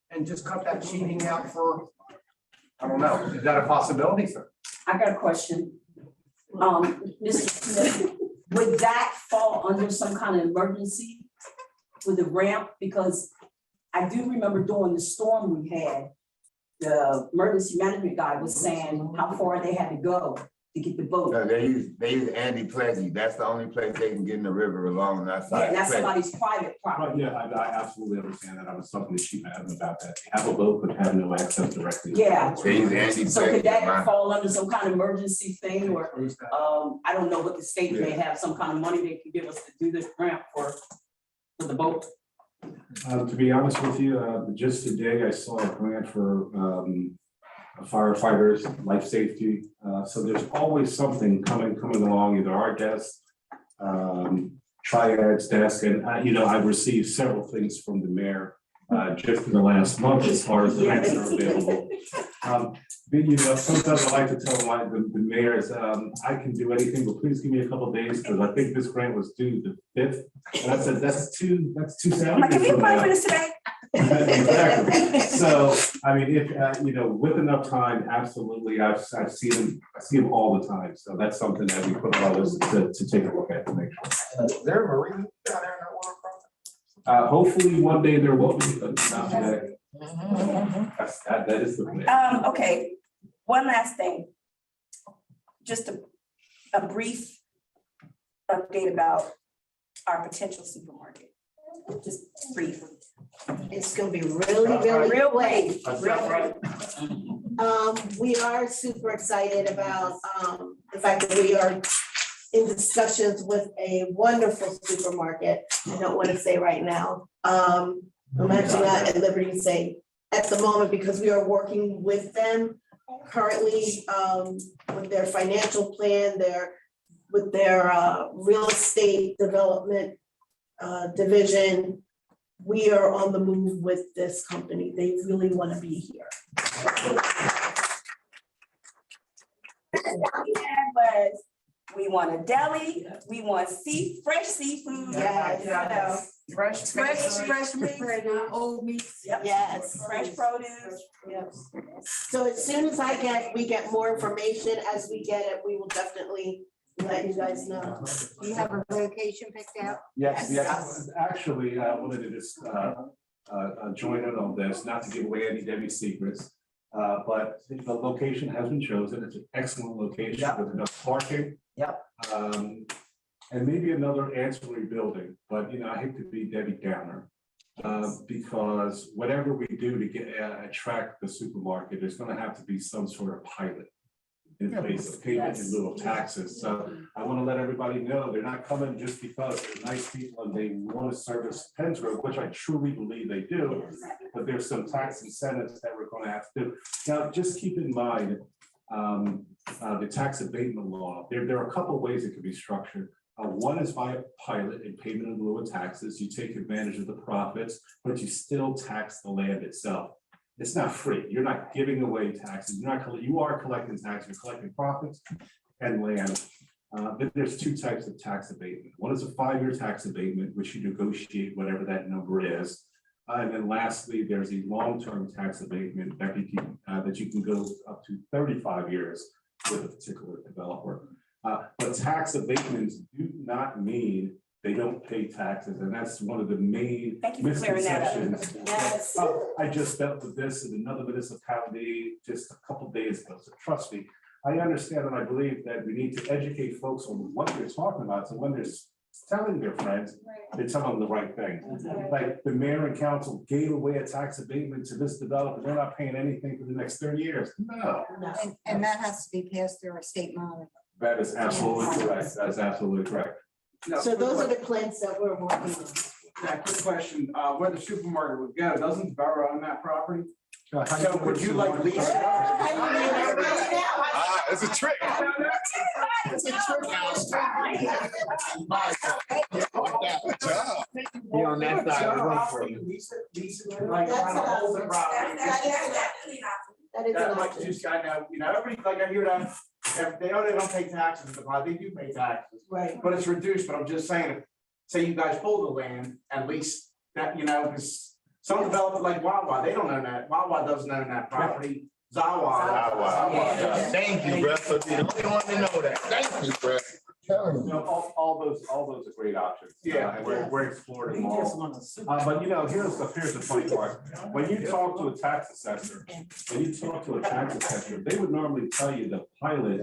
S9: and just cut that sheeting out for, I don't know, is that a possibility, sir?
S10: I got a question. Mr. Smith, would that fall under some kind of emergency with the ramp? Because I do remember during the storm we had, the emergency management guy was saying how far they had to go to to get the boat.
S12: No, they use Andy Pleggy. That's the only place they can get in the river along that
S10: Yeah,
S12: side.
S10: and that's
S12: Pleggy.
S10: somebody's private
S7: Right,
S10: property.
S7: yeah, I absolutely understand that. I was talking to Chief Adam about that. They have a boat, but have no access directly.
S10: Yeah.
S12: They use Andy
S10: So could
S12: Pleggy.
S10: that fall under some kind of emergency thing or, I don't know what the state may have, some kind of money they could give us to do this grant for the boat?
S7: To be honest with you, just today I saw a grant for firefighters, life safety. So there's always something coming along, either our desk, Triad's desk, and I've received several things from the mayor just in the last month as far as the grants that are available. But sometimes I like to tell the mayors, I can do anything, but please give me a couple of days, because I think this grant was due the 5th. And I said, that's two Saturdays
S1: Can we
S7: from
S1: apply
S7: now.
S1: for this today?
S7: Exactly. So, I mean, if, with enough time, absolutely, I see them all the time. So that's something that we put on our list to take a look at to make sure.
S12: Is there a marina down there in that waterfront?
S7: Hopefully one day there will be, but not today. That is the plan.
S1: Okay, one last thing. Just a brief update about our potential supermarket. Just brief.
S4: It's gonna be really
S1: Real
S4: quick.
S1: quick.
S4: We are super excited about the fact that we are in discussions with a wonderful supermarket. I don't want to say right now. I'm actually not at liberty to say at the moment because we are working with them currently with their financial plan, with their real estate development division. We are on the move with this company. They really want to be here.
S1: We want a deli, we want fresh seafood.
S4: Yes.
S13: Fresh meat, old meat.
S4: Yes.
S1: Fresh produce.
S4: Yes. So as soon as we get more information, as we get it, we will definitely let you guys know.
S3: Do you have a location picked out?
S7: Yes. Actually, I wanted to just join in on this, not to give away any Debbie secrets. But the location has been chosen. It's an excellent location with enough parking.
S13: Yep.
S7: And maybe another ancillary building, but I hate to be Debbie Downer. Because whatever we do to attract the supermarket, there's gonna have to be some sort of pilot in place of payment in lieu of taxes. So I want to let everybody know they're not coming just because they're nice people and they want to service Pensgrove, which I truly believe they do. But there's some tax incentives that we're going to have to do. Now, just keep in mind the tax abatement law. There are a couple of ways it could be structured. One is by a pilot and payment in lieu of taxes. You take advantage of the profits, but you still tax the land itself. It's not free. You're not giving away taxes. You are collecting taxes. You're collecting profits and land. But there's two types of tax abatement. One is a 5-year tax abatement, which you negotiate whatever that number is. And then lastly, there's a long-term tax abatement that you can go up to 35 years with a particular developer. But tax abatements do not mean they don't pay taxes, and that's one of the main
S1: Thank you for clearing that up.
S7: misconceptions.
S1: Yes.
S7: I just dealt with this in another municipality just a couple of days ago, so trust me, I understand and I believe that we need to educate folks on what they're talking about, so when they're telling their friends, they tell them the right thing. Like the mayor and council gave away a tax abatement to this developer, they're not paying anything for the next 30 years. No.
S3: And that has to be passed through a state monitor.
S7: That is absolutely correct. That is absolutely correct.
S4: So those are the plans that we're working on.
S9: Yeah, quick question, where the supermarket would go, doesn't the borough own that property?
S5: So would you like lease it?
S6: It's a trick.
S12: Be on that side of the room for you.
S5: Lease it, like, kind of hold the property.
S4: That is an
S5: That like
S4: option.
S5: just, I know, everybody, like I hear that, if they don't pay taxes, but they do pay taxes,
S4: Right.
S5: but it's reduced, but I'm just saying, say you guys pull the land, at least that, because some developers like Wawa, they don't own that, Wawa doesn't own that property, Zawa.
S12: Thank you, Brett, for being the only one to know that. Thank you, Brett. Telling you.
S7: All those are great options.
S5: Yeah.
S7: And we're exploring them all. But here's the funny part. When you talk to a tax assessor, they would normally tell you the pilot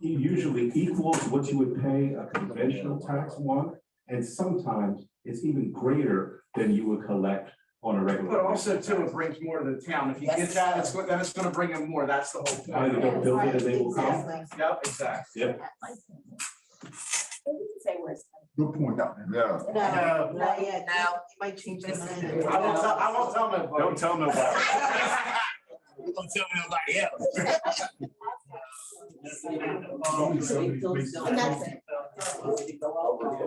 S7: usually equals what you would pay a conventional tax one, and sometimes it's even greater than you would collect on a regular.
S5: But also too, it brings more to the town. If you get that, then it's gonna bring in more. That's the whole
S7: Either
S5: point.
S7: they'll build it and they will come.
S5: Yep, exactly.
S7: Yep.
S1: Say where it's.
S8: Good point.
S12: No.
S4: No, not yet. Now, it might change this.
S5: I won't tell nobody.
S2: Don't tell nobody.
S12: Don't tell nobody else.
S4: And that's it.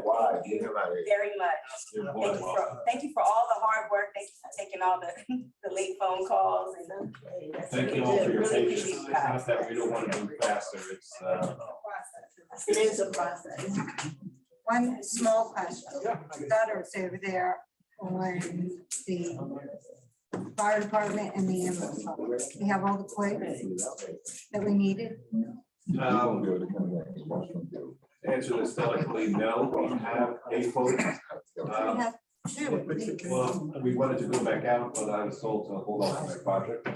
S12: Why? You know about it.
S1: Very much. Thank you for all the hard work. Thank you for taking all the late phone calls and.
S7: Thank you all for your
S1: Really
S7: patience.
S1: appreciate
S7: It's
S1: you guys.
S7: not that we don't want to move faster, it's,
S4: It is a process.
S3: One small question, gutters over there on the fire department and the ambulance department. We have all the quotes that we needed.
S7: answer this delicately, no, we have a quote.
S3: We have two.
S7: Well, we wanted to go back out, but I was told to hold off on that project.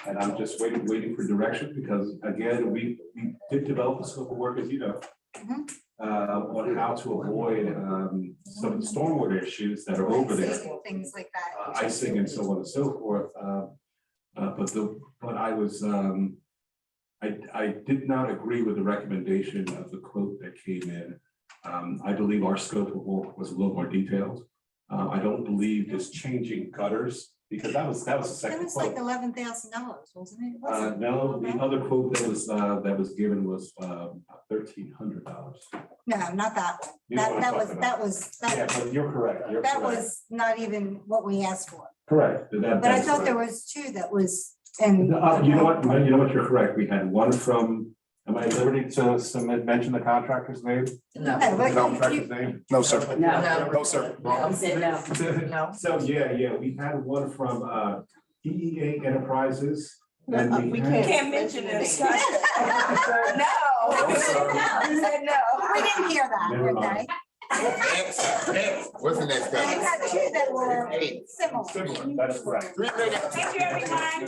S7: And I'm just waiting for direction, because again, we did develop a scope of work, as you know. On how to avoid some of the stormwater issues that are over there.
S3: Things like that.
S7: Icing and so on and so forth. But I was, I did not agree with the recommendation of the quote that came in. I believe our scope of work was a little more detailed. I don't believe this changing gutters, because that was the
S3: It
S7: second
S3: was like
S7: quote.
S3: $11,000, wasn't it?
S7: No, the other quote that was given was $1,300.
S3: No, not that one.
S7: You know what I'm
S3: That was,
S7: talking
S3: that
S7: about.
S3: was,
S7: Yeah, but you're correct. You're
S3: that
S7: correct.
S3: was not even what we asked for.
S7: Correct.
S3: But I
S7: That's
S3: thought there
S7: correct.
S3: was two that was, and.
S7: You know what, you're correct. We had one from, am I at liberty to mention the contractor's name?
S3: No, but you-
S7: Contractor's name?
S2: No, sir.
S1: No.
S2: No, sir.
S1: I said no.
S7: So, yeah, we had one from EEA Enterprises. And
S4: We
S7: had-
S1: Can't mention this. No.
S2: No, sir.
S1: I said no.
S3: we didn't hear that,
S7: Never mind.
S3: okay?
S12: Next, what's the next
S3: We had
S12: guy?
S3: two that were similar.
S7: Similar, that is correct.
S12: 3 minutes.
S1: Thank you, everyone.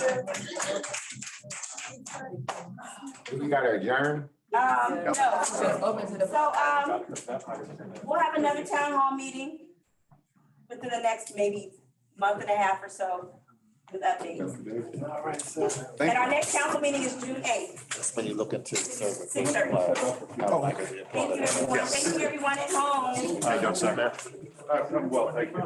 S12: We gotta adjourn.
S1: No. So, we'll have another town hall meeting within the next maybe month and a half or so with updates. And our next council meeting is June 8th.
S2: That's when you look into service.
S1: 6:30. Thank you, everyone. Thank you, everyone at home.
S2: How you doing, sir?
S7: Well, thank you.